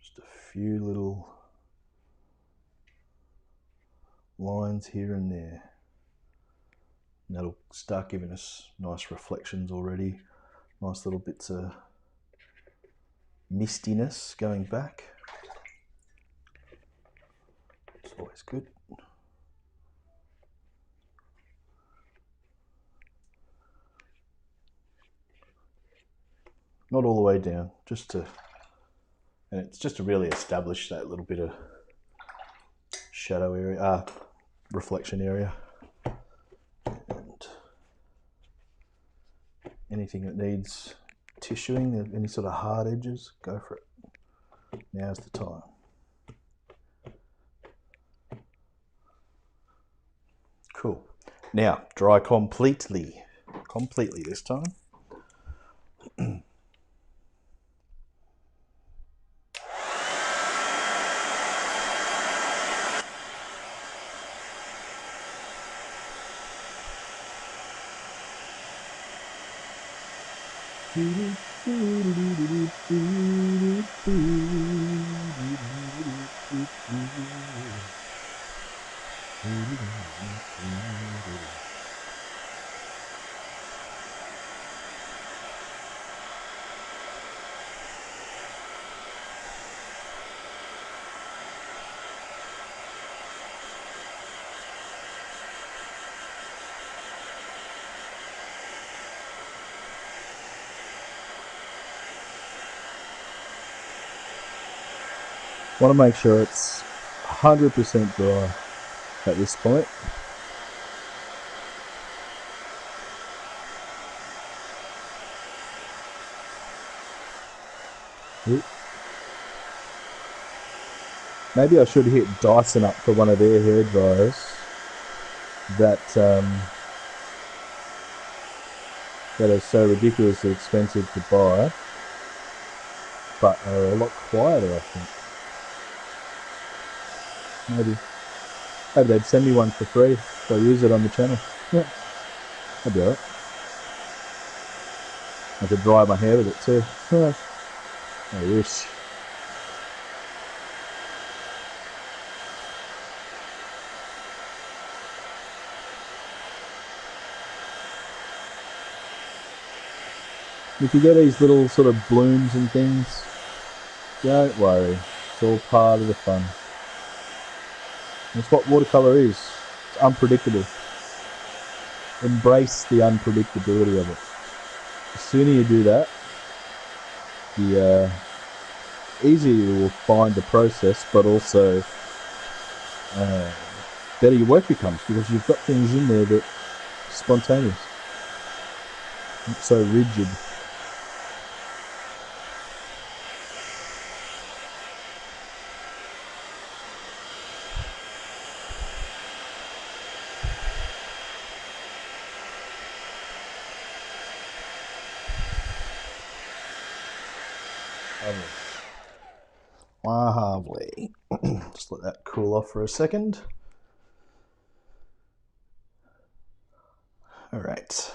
Just a few little lines here and there. And that'll start giving us nice reflections already. Nice little bits of mistiness going back. It's always good. Not all the way down, just to, and it's just to really establish that little bit of shadow area, reflection area. And anything that needs tissuing, any sort of hard edges, go for it. Now's the time. Cool. Now, dry completely this time. Want to make sure it's 100% dry at this point. Maybe I should hit Dyson up for one of their hair dryers that that are so ridiculously expensive to buy, but are a lot quieter, I think. Maybe they'd send me one for free if I use it on the channel. Yeah, I'd do it. I could dry my hair with it too. I wish. If you get these little sort of blooms and things, don't worry. It's all part of the fun. That's what watercolor is. It's unpredictable. Embrace the unpredictability of it. The sooner you do that, the easier you will find the process, but also better your work becomes, because you've got things in there that are spontaneous. Not so rigid. Lovely. Just let that cool off for a second. All right.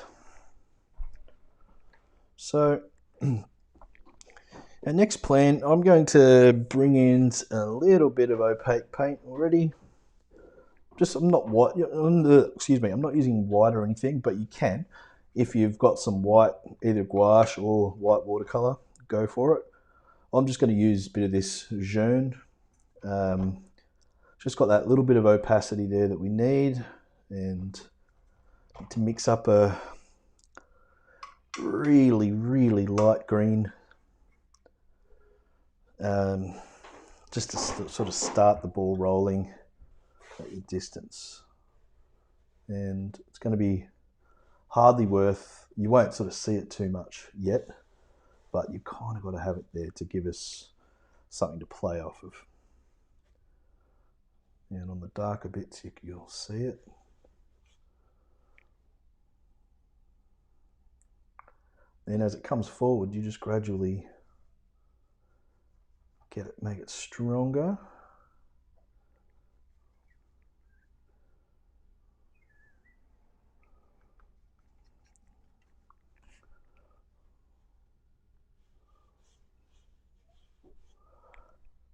So Our next plan, I'm going to bring in a little bit of opaque paint already. Just I'm not white. Excuse me. I'm not using white or anything, but you can, if you've got some white, either gouache or white watercolor, go for it. I'm just going to use a bit of this jaune. Just got that little bit of opacity there that we need, and to mix up a really, really light green, just to sort of start the ball rolling at your distance. And it's going to be hardly worth, you won't sort of see it too much yet, but you kind of got to have it there to give us something to play off of. And on the darker bits, you'll see it. Then as it comes forward, you just gradually make it stronger.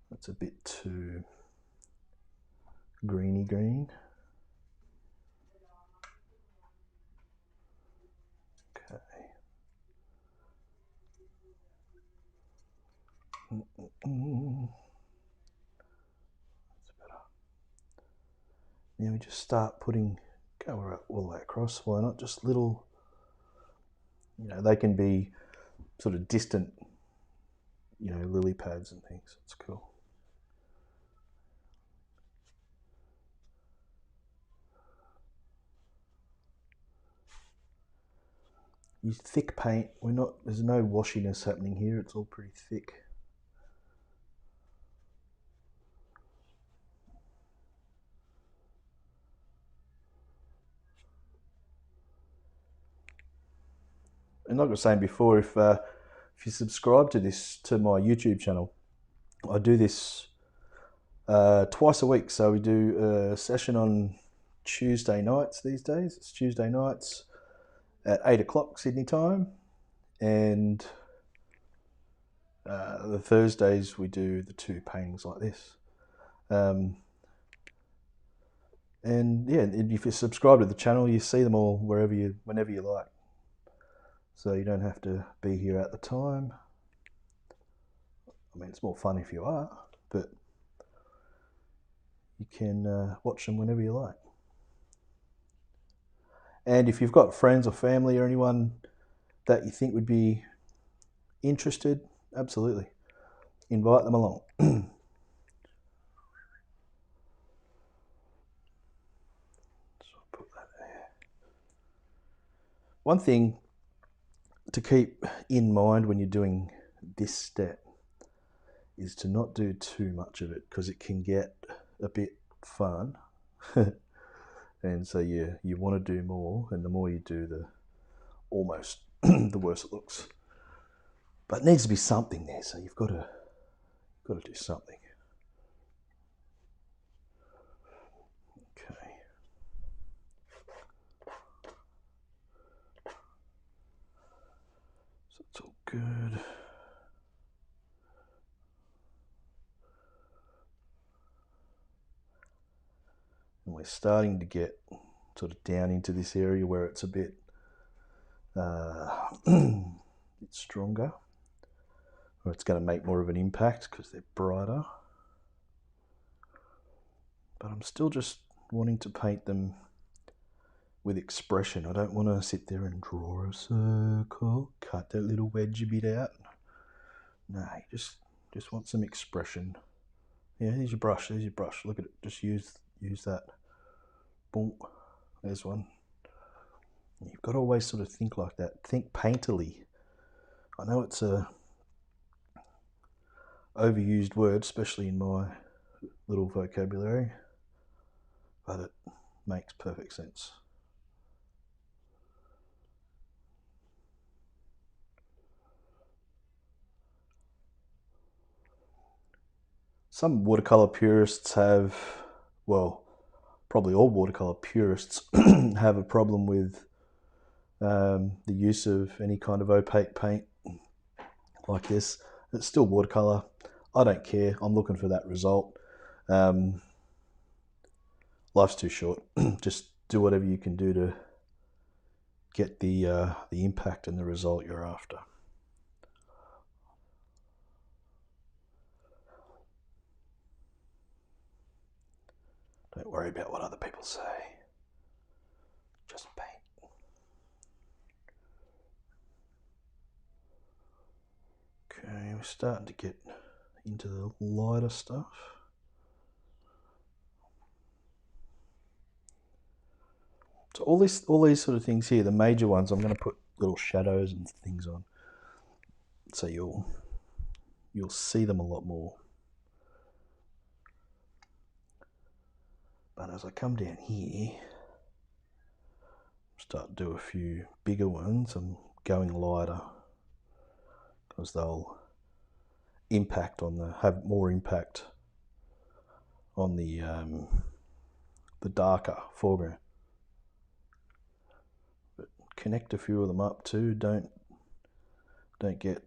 That's a bit too greeny green. Okay. That's better. Now we just start putting, go all the way across. Why not just little, they can be sort of distant, lily pads and things. It's cool. Use thick paint. There's no washiness happening here. It's all pretty thick. And like I was saying before, if you subscribe to my YouTube channel, I do this twice a week. So we do a session on Tuesday nights these days. It's Tuesday nights at 8 o'clock Sydney time, and the Thursdays we do the 2 paintings like this. And yeah, if you subscribe to the channel, you see them all whenever you like. So you don't have to be here at the time. I mean, it's more fun if you are, but you can watch them whenever you like. And if you've got friends or family or anyone that you think would be interested, absolutely, invite them along. So I'll put that there. One thing to keep in mind when you're doing this step is to not do too much of it, because it can get a bit fun. And so you want to do more, and the more you do, the worse it looks. But it needs to be something there, so you've got to do something. Okay. So it's all good. And we're starting to get sort of down into this area where it's a bit stronger, or it's going to make more of an impact because they're brighter. But I'm still just wanting to paint them with expression. I don't want to sit there and draw a circle, cut that little wedgie bit out. No, you just want some expression. Yeah, there's your brush. Look at it. Just use that. Boom. There's one. You've got to always sort of think like that. Think painterly. I know it's a overused word, especially in my little vocabulary, but it makes perfect sense. Some watercolor purists have, well, probably all watercolor purists have a problem with the use of any kind of opaque paint like this. It's still watercolor. I don't care. I'm looking for that result. Life's too short. Just do whatever you can do to get the impact and the result you're after. Don't worry about what other people say. Just paint. Okay, we're starting to get into the lighter stuff. So all these sort of things here, the major ones, I'm going to put little shadows and things on, so you'll see them a lot more. But as I come down here, start to do a few bigger ones, I'm going lighter because they'll have more impact on the darker foreground. But connect a few of them up too. Don't get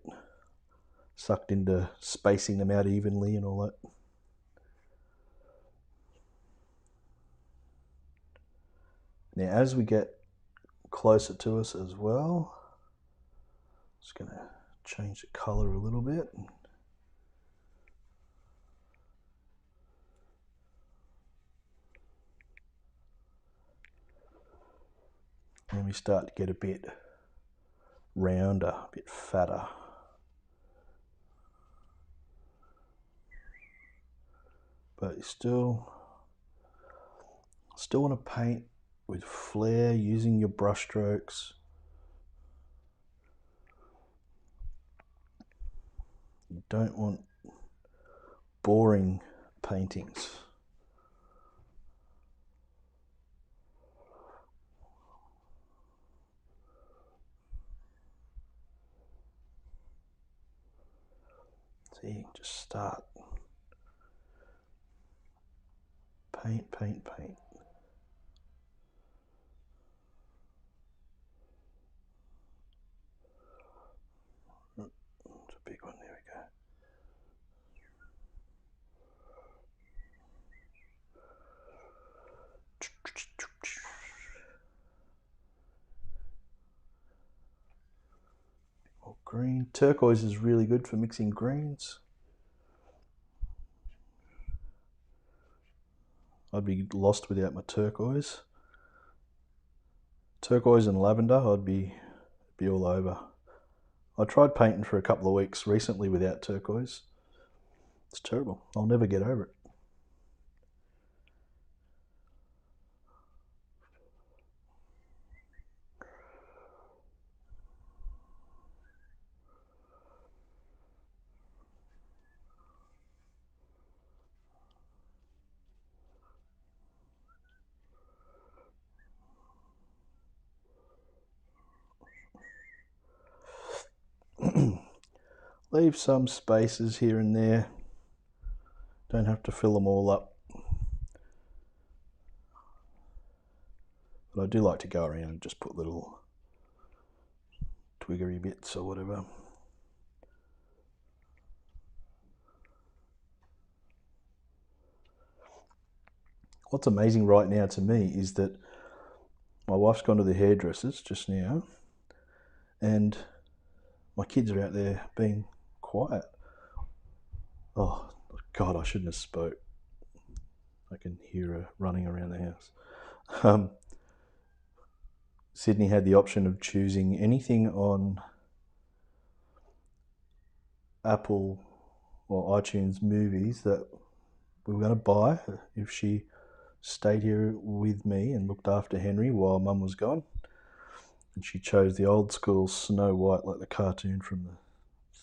sucked into spacing them out evenly and all that. Now, as we get closer to us as well, just going to change the color a little bit. And we start to get a bit rounder, a bit fatter. But you still want to paint with flair, using your brush strokes. You don't want boring paintings. See, just start. Paint, paint, paint. It's a big one, there we go. More green. Turquoise is really good for mixing greens. I'd be lost without my turquoise. Turquoise and lavender, I'd be all over. I tried painting for a couple of weeks recently without turquoise. It's terrible. I'll never get over it. Leave some spaces here and there. Don't have to fill them all up. But I do like to go around and just put little twiggery bits or whatever. What's amazing right now to me is that my wife's gone to the hairdressers just now, and my kids are out there being quiet. Oh God, I shouldn't have spoke. I can hear her running around the house. Sydney had the option of choosing anything on Apple or iTunes movies that we were going to buy if she stayed here with me and looked after Henry while Mum was gone. And she chose the old school Snow White, like the cartoon from the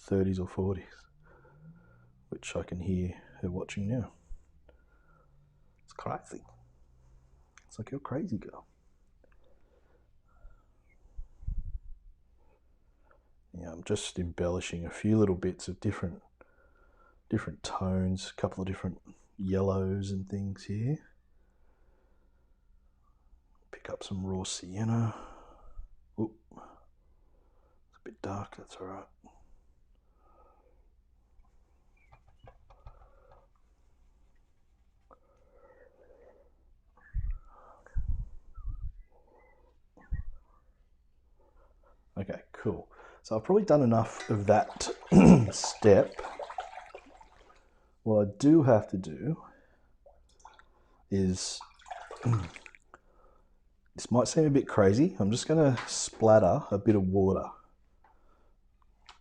30s or 40s, which I can hear her watching now. It's crazy. It's like, you're crazy, girl. Yeah, I'm just embellishing a few little bits of different tones, a couple of different yellows and things here. Pick up some raw sienna. Oop. It's a bit dark, that's all right. Cool. So I've probably done enough of that step. What I do have to do is, this might seem a bit crazy, I'm just going to splatter a bit of water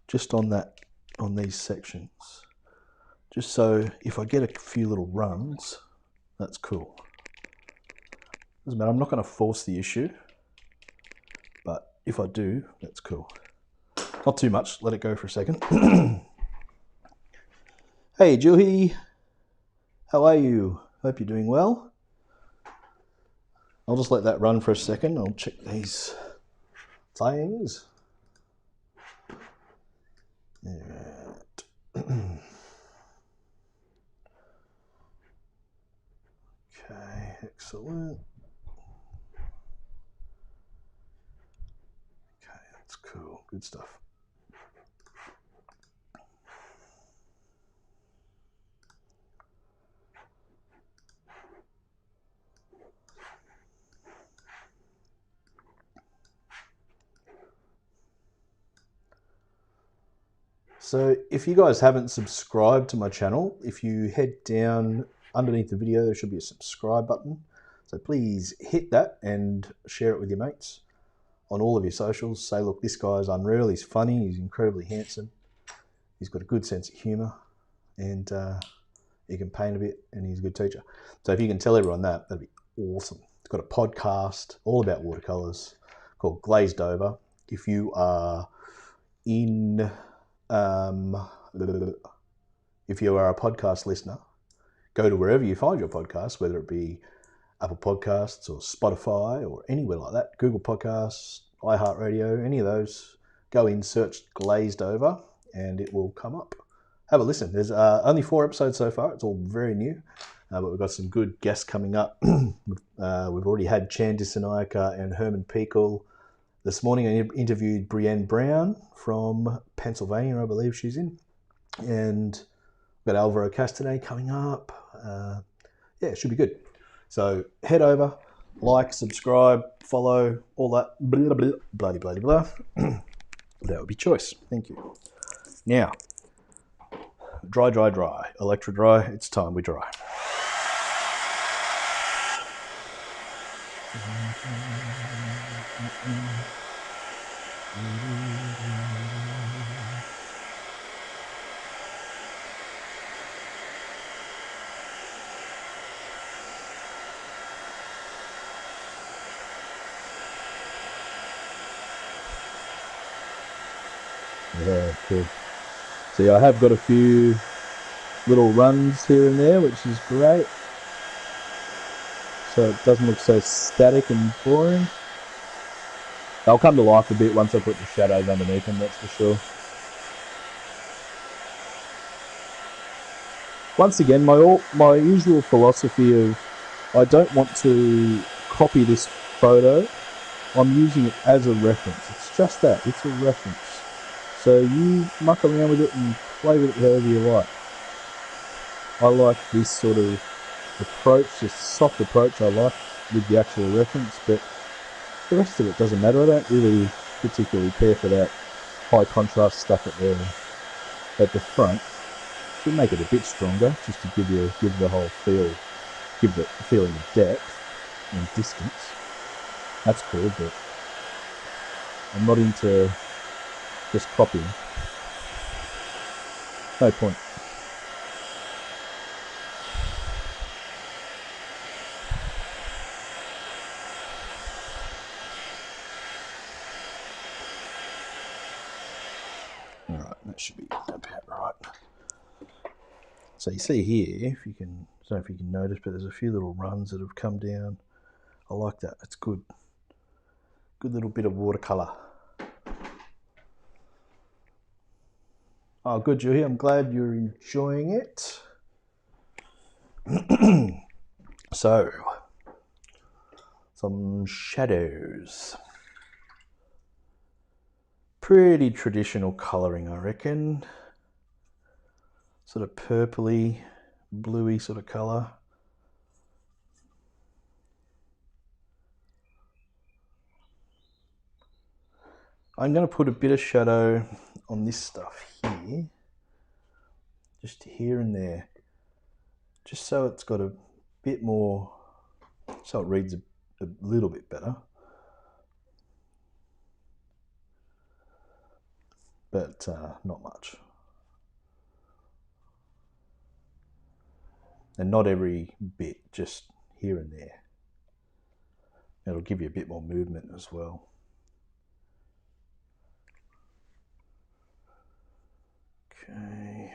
just on these sections, just so if I get a few little runs, that's cool. Doesn't matter, I'm not going to force the issue, but if I do, that's cool. Not too much, let it go for a second. Hey Juhi, how are you? Hope you're doing well. I'll just let that run for a second. I'll check these things. Okay, excellent. Okay, that's cool. Good stuff. So if you guys haven't subscribed to my channel, if you head down underneath the video, there should be a subscribe button. So please hit that and share it with your mates on all of your socials. Say, look, this guy's unreal, he's funny, he's incredibly handsome, he's got a good sense of humor, and he can paint a bit, and he's a good teacher. So if you can tell everyone that, that'd be awesome. It's got a podcast all about watercolors called Glazed Over. If you are in... if you are a podcast listener, go to wherever you find your podcast, whether it be Apple Podcasts or Spotify or anywhere like that, Google Podcasts, iHeartRadio, any of those, go in, search Glazed Over, and it will come up. Have a listen. There's only 4 episodes so far. It's all very new, but we've got some good guests coming up. We've already had Chandis Anayaka and Herman Pekel. This morning I interviewed Brienne Brown from Pennsylvania, I believe she's in. And we've got Alvaro Castanet coming up. Yeah, it should be good. So head over, like, subscribe, follow, all that blah, blah, blah, blah, blah. That would be choice. Thank you. Now, dry, dry, dry. Electro dry. It's time we dry. Yeah, cool. See, I have got a few little runs here and there, which is great. So it doesn't look so static and boring. They'll come to life a bit once I put the shadows underneath them, that's for sure. Once again, my usual philosophy of I don't want to copy this photo. I'm using it as a reference. It's just that. It's a reference. So you muck around with it and play with it however you like. I like this sort of approach, this soft approach I like with the actual reference, but the rest of it doesn't matter. I don't really particularly care for that high contrast stuff at the front. Should make it a bit stronger, just to give the whole feel, give the feeling of depth and distance. That's cool, but I'm not into just copying. No point. Alright, that should be about right. So you see here, if you can, I don't know if you can notice, but there's a few little runs that have come down. I like that, it's good. Good little bit of watercolor. Oh, good, Juhi. I'm glad you're enjoying it. So, some shadows. Pretty traditional colouring, I reckon. Sort of purpley, bluey sort of colour. I'm going to put a bit of shadow on this stuff here, just here and there, just so it's got a bit more, so it reads a little bit better. But not much. And not every bit, just here and there. It'll give you a bit more movement as well. Okay.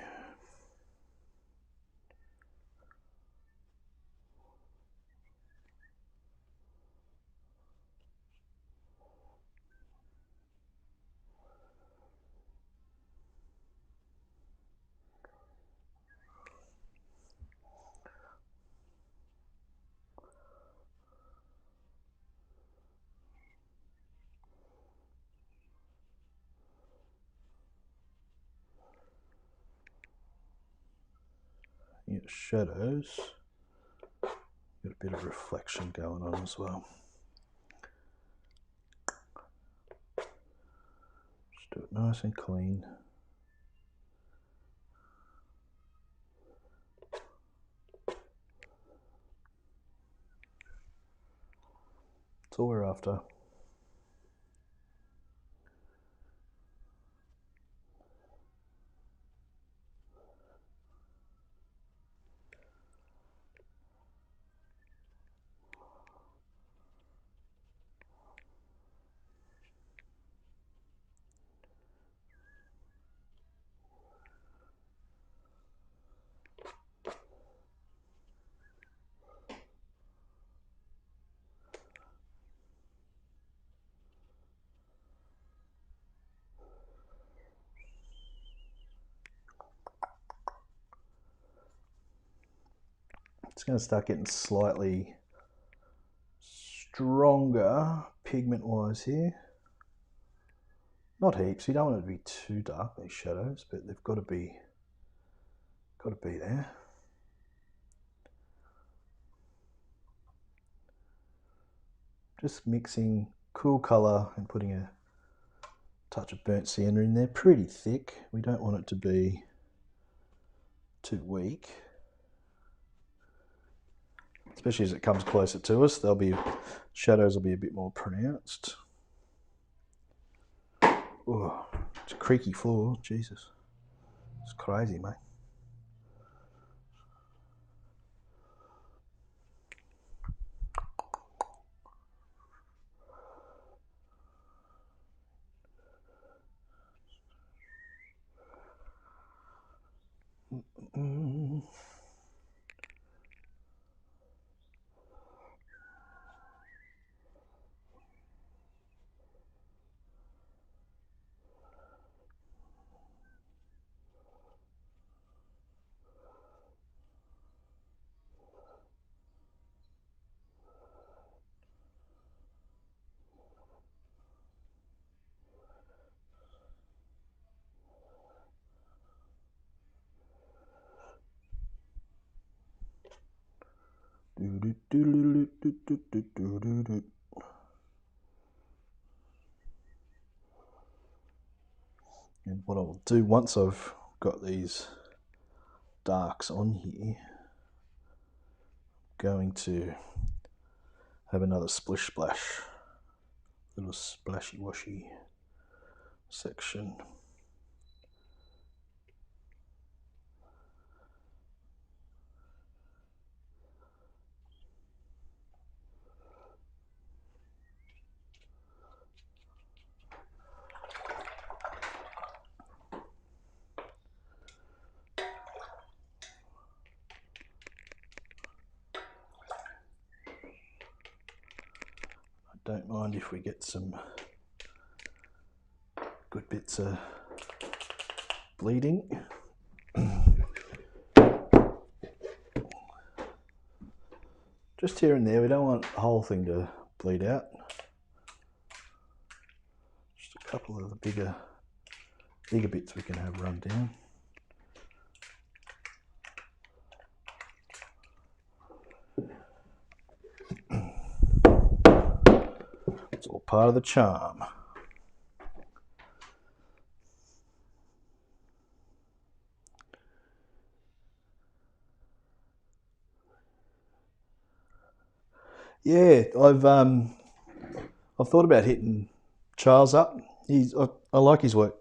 Your shadows, got a bit of reflection going on as well. Just do it nice and clean. That's all we're after. It's going to start getting slightly stronger pigment-wise here. Not heaps. You don't want it to be too dark, these shadows, but they've got to be there. Just mixing cool color and putting a touch of burnt sienna in there. Pretty thick. We don't want it to be too weak. Especially as it comes closer to us, shadows will be a bit more pronounced. Oh, it's a creaky floor, Jesus. It's crazy, mate. And what I'll do once I've got these darks on here, I'm going to have another splish splash, little splashy washy section. Don't mind if we get some good bits of bleeding. Just here and there, we don't want the whole thing to bleed out. Just a couple of the bigger bits we can have run down. It's all part of the charm. Yeah, I've thought about hitting Charles up. I like his work.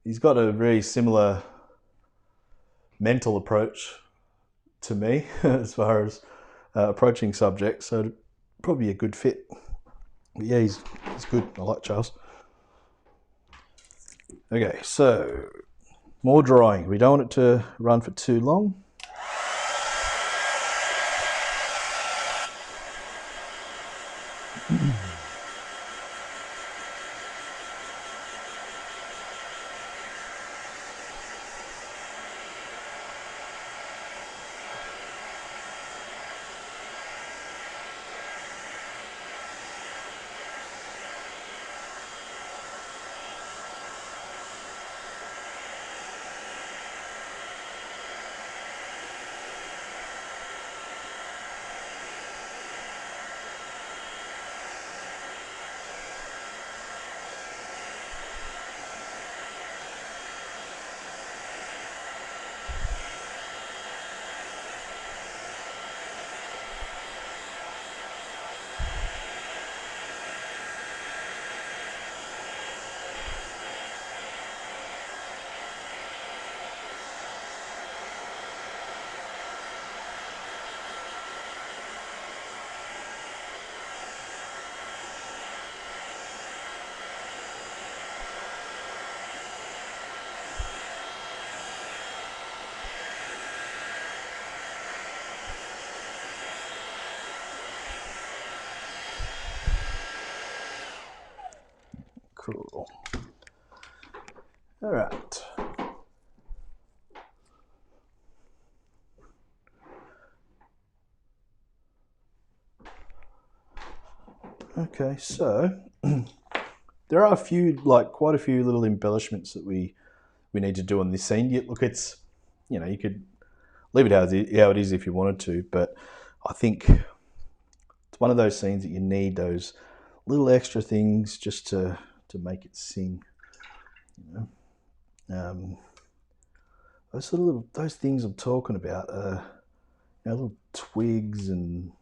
He's got a very similar mental approach to me as far as approaching subjects, so probably a good fit. But yeah, he's good. I like Charles. Okay, so more drawing. We don't want it to run for too long. Cool. All right. Okay, so there are quite a few little embellishments that we need to do on this scene. Look, it's, you could leave it how it is if you wanted to, but I think it's one of those scenes that you need those little extra things just to make it sing. Those those things I'm talking about are little twigs and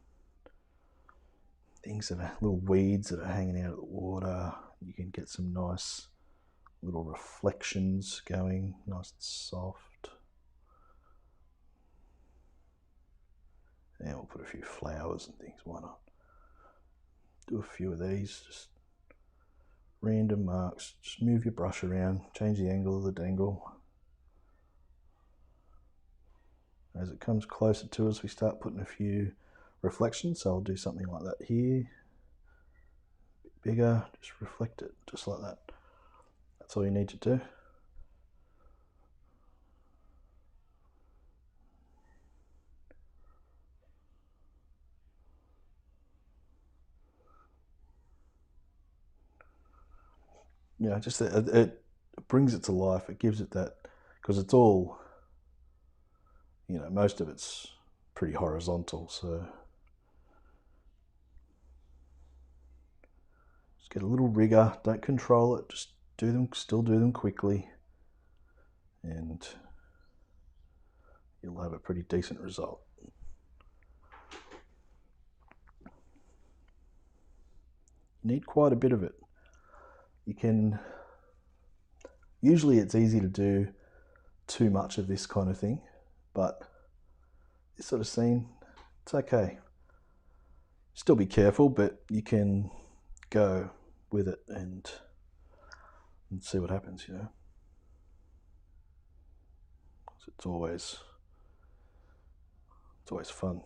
things that are little weeds that are hanging out of the water. You can get some nice little reflections going, nice and soft. And we'll put a few flowers and things. Why not? Do a few of these, just random marks. Just move your brush around, change the angle of the dangle. As it comes closer to us, we start putting a few reflections. So I'll do something like that here. A bit bigger, just reflect it, just like that. That's all you need to do. Just it brings it to life. It gives it that, because it's all, most of it's pretty horizontal. So just get a little rigor. Don't control it. Just still do them quickly, and you'll have a pretty decent result. You need quite a bit of it. Usually it's easy to do too much of this kind of thing, but this sort of scene, it's okay. Still be careful, but you can go with it and see what happens, It's always fun.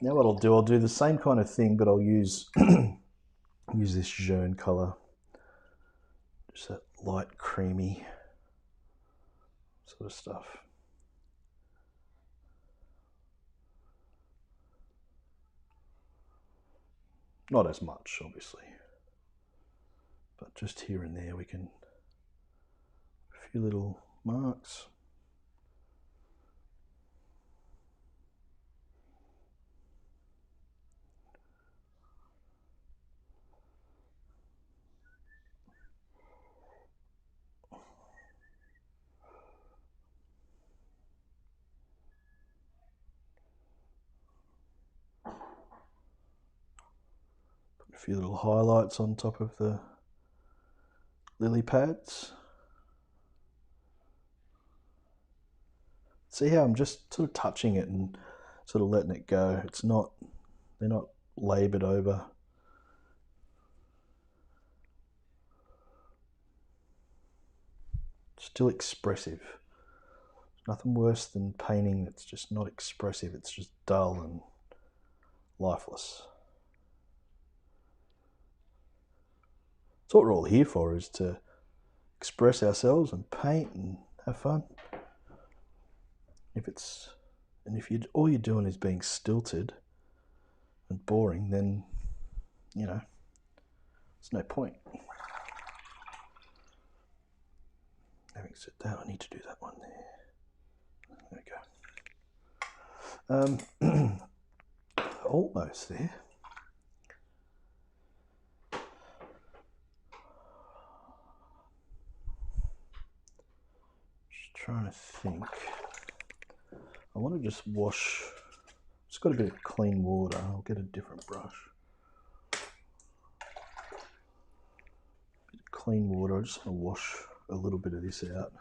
Now what I'll do the same kind of thing, but I'll use use this jaune colour, just that light creamy sort of stuff. Not as much, obviously, but just here and there we can, a few little marks. A few little highlights on top of the lily pads. See how I'm just sort of touching it and sort of letting it go. It's not, they're not laboured over. Still expressive. Nothing worse than painting that's just not expressive. It's just dull and lifeless. That's what we're all here for, is to express ourselves and paint and have fun. If all you're doing is being stilted and boring, then, you know, there's no point. Having said that, I need to do that one there. There we go. Almost there. Just trying to think. I want to just wash. Just got a bit of clean water. I'll get a different brush. Bit of clean water. I just want to wash a little bit of this out.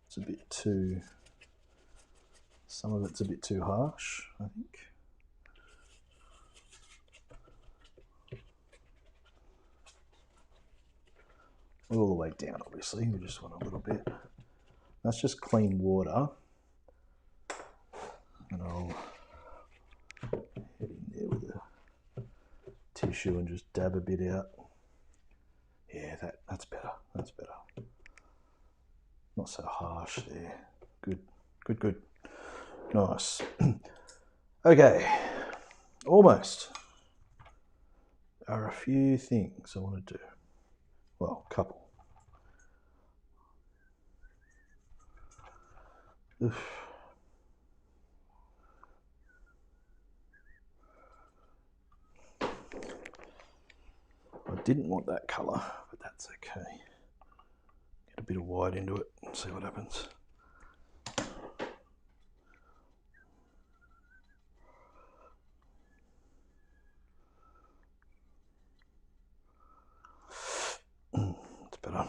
It's a bit too. Some of it's a bit too harsh, I think. All the way down, obviously. We just want a little bit. That's just clean water. And I'll head in there with a tissue and just dab a bit out. Yeah, that's better. That's better. Not so harsh there. Good, good, good. Nice. Okay, almost. There are a few things I want to do. Well, a couple. Oof. I didn't want that colour, but that's okay. Get a bit of white into it and see what happens. It's better.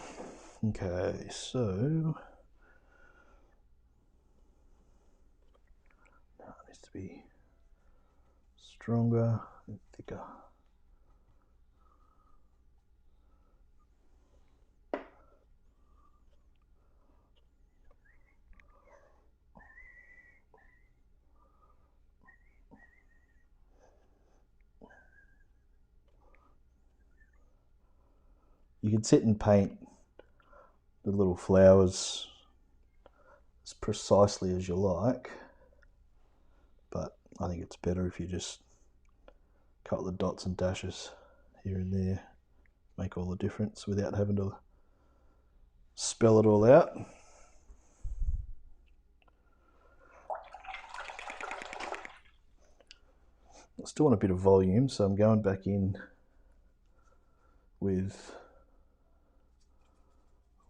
Okay, so now it needs to be stronger and thicker. You can sit and paint the little flowers as precisely as you like, but I think it's better if you just cut the dots and dashes here and there, make all the difference without having to spell it all out. I still want a bit of volume, so I'm going back in with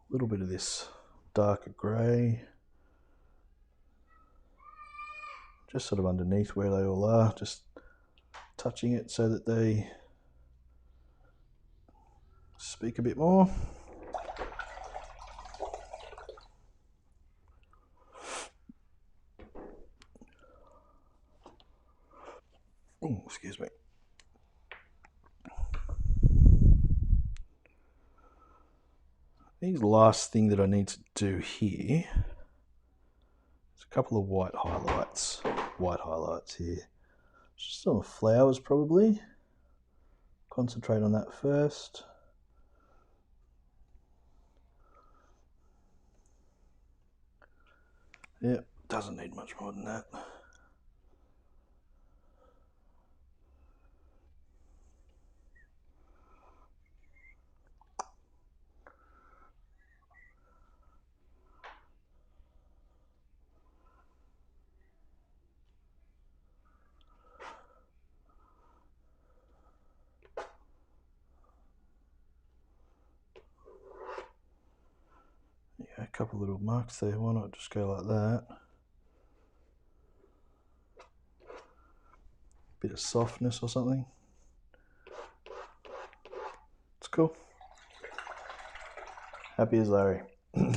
a little bit of this darker grey, just sort of underneath where they all are, just touching it so that they speak a bit more. Oh, excuse me. I think the last thing that I need to do here is couple of white highlights here. Just on the flowers probably. Concentrate on that first. Yep, doesn't need much more than that. Yeah, a couple little marks there, why not just go like that? Bit of softness or something. It's cool. Happy as Larry. I'll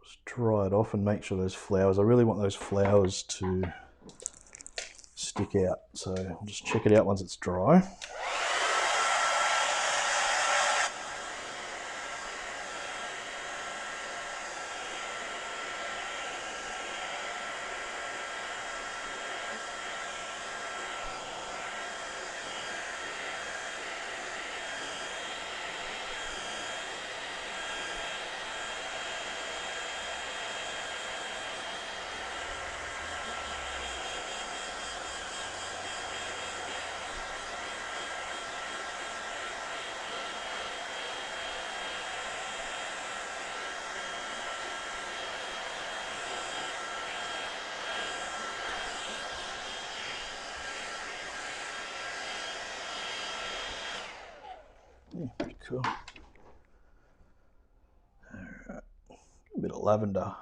just dry it off and make sure those flowers, I really want those flowers to stick out. So I'll just check it out once it's dry. Yeah, pretty cool. Alright, a bit of lavender.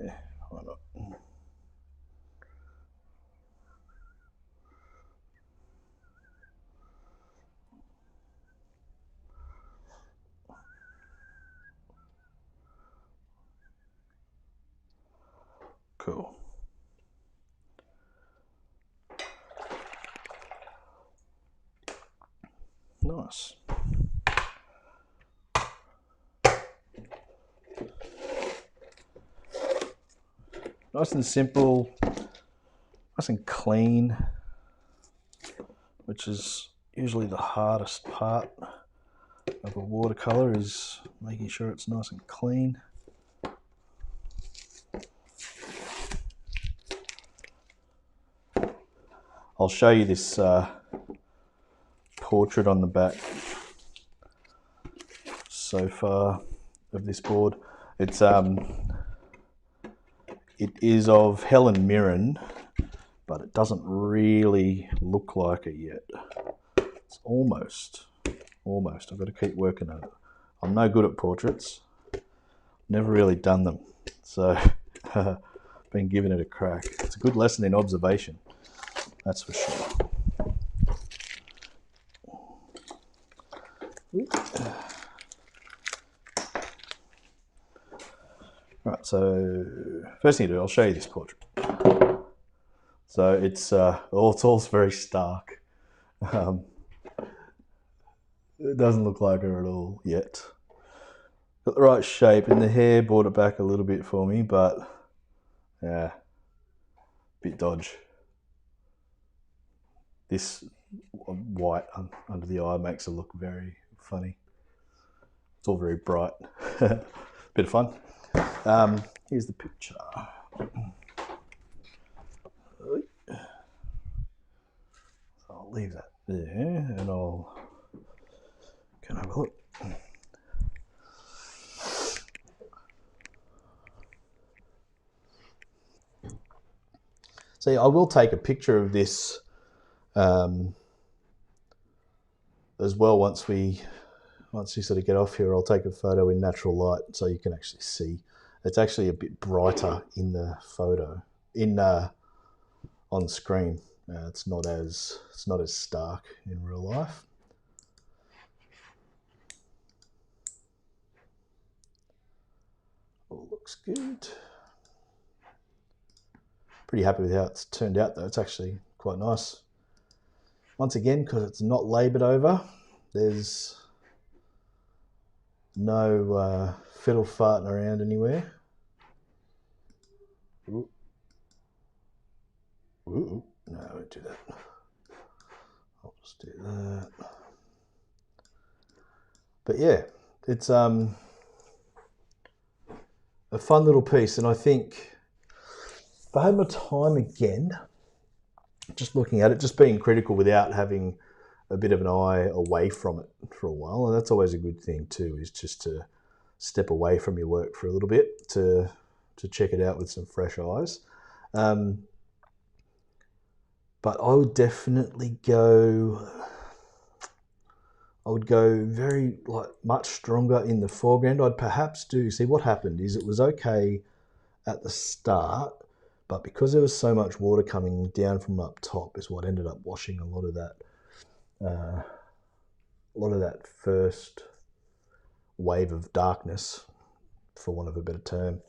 Yeah, why not? Cool. Nice. Nice and simple, nice and clean, which is usually the hardest part of a watercolor, is making sure it's nice and clean. I'll show you this portrait on the back so far of this board. It is of Helen Mirren, but it doesn't really look like it yet. It's almost. I've got to keep working on it. I'm no good at portraits. Never really done them, so been giving it a crack. It's a good lesson in observation, that's for sure. Right, so first thing to do, I'll show you this portrait. So it's all very stark. It doesn't look like her at all yet. Got the right shape, and the hair brought it back a little bit for me, but yeah, bit dodge. This white under the eye makes it look very funny. It's all very bright. Bit of fun. Here's the picture. I'll leave that there, and I'll can have a look. See, I will take a picture of this as well once we sort of get off here. I'll take a photo in natural light so you can actually see. It's actually a bit brighter in the photo, on screen. It's not as stark in real life. All looks good. Pretty happy with how it's turned out though. It's actually quite nice. Once again, because it's not laboured over, there's no fiddle farting around anywhere. Ooh. Ooh. No, I won't do that. I'll just do that. But yeah, it's a fun little piece, and I think if I had my time again, just looking at it, just being critical without having a bit of an eye away from it for a while, and that's always a good thing too, is just to step away from your work for a little bit to check it out with some fresh eyes. But I would definitely go. I would go very much stronger in the foreground. I'd perhaps do. See, what happened is it was okay at the start, but because there was so much water coming down from up top, is what ended up washing a lot of that first wave of darkness, for want of a better term,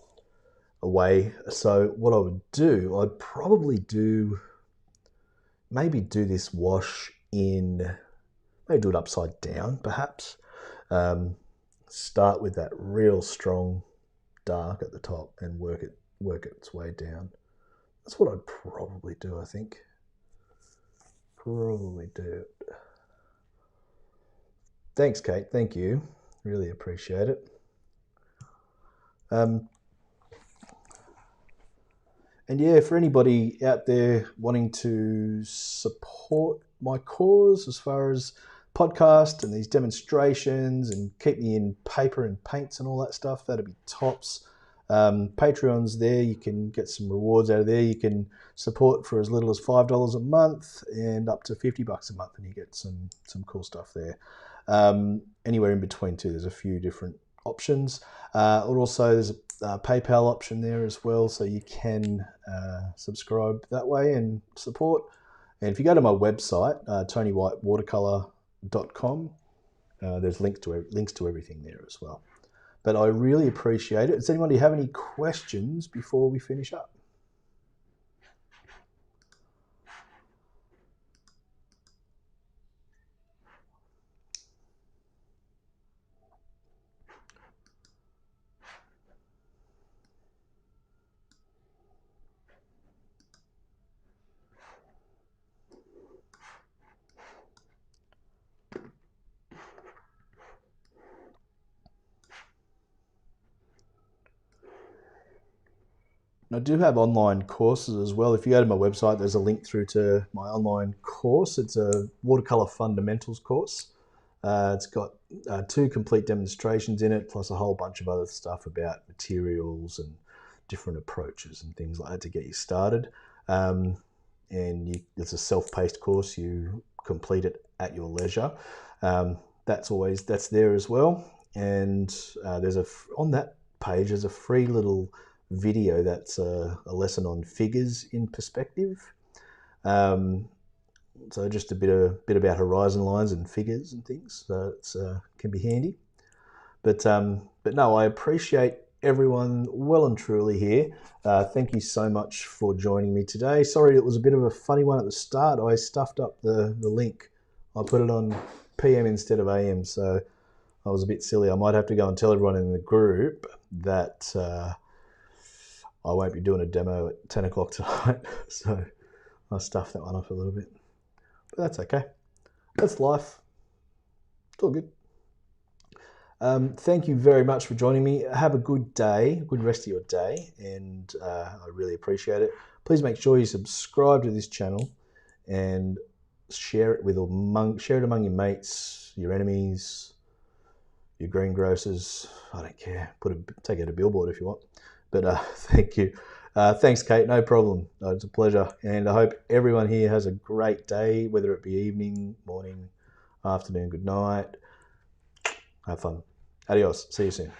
away. So what I would do, I'd probably maybe do this wash in, maybe do it upside down perhaps. Start with that real strong dark at the top and work its way down. That's what I'd probably do, I think. Probably do. Thanks, Kate. Thank you. Really appreciate it. And yeah, for anybody out there wanting to support my cause as far as podcast and these demonstrations and keep me in paper and paints and all that stuff, that'd be tops. Patreon's there. You can get some rewards out of there. You can support for as little as $5 a month and up to $50 a month, and you get some cool stuff there. Anywhere in between too. There's a few different options. Also, there's a PayPal option there as well, so you can subscribe that way and support. And if you go to my website, TonyWhiteWatercolor.com, there's links to everything there as well. But I really appreciate it. Does anybody have any questions before we finish up? And I do have online courses as well. If you go to my website, there's a link through to my online course. It's a watercolor fundamentals course. It's got 2 complete demonstrations in it, plus a whole bunch of other stuff about materials and different approaches and things like that to get you started. It's a self-paced course. You complete it at your leisure. That's there as well. And on that page, there's a free little video that's a lesson on figures in perspective. So just a bit about horizon lines and figures and things. So it's can be handy. But no, I appreciate everyone well and truly here. Thank you so much for joining me today. Sorry it was a bit of a funny one at the start. I stuffed up the link. I put it on PM instead of AM, so I was a bit silly. I might have to go and tell everyone in the group that I won't be doing a demo at 10 o'clock tonight. So I stuffed that one up a little bit. But that's okay. That's life. It's all good. Thank you very much for joining me. Have a good day, good rest of your day, and I really appreciate it. Please make sure you subscribe to this channel and share it among your mates, your enemies, your greengrocers. I don't care. Take out a billboard if you want. But thank you. Thanks, Kate. No problem. It's a pleasure. And I hope everyone here has a great day, whether it be evening, morning, afternoon, good night. Have fun. Adios. See you soon.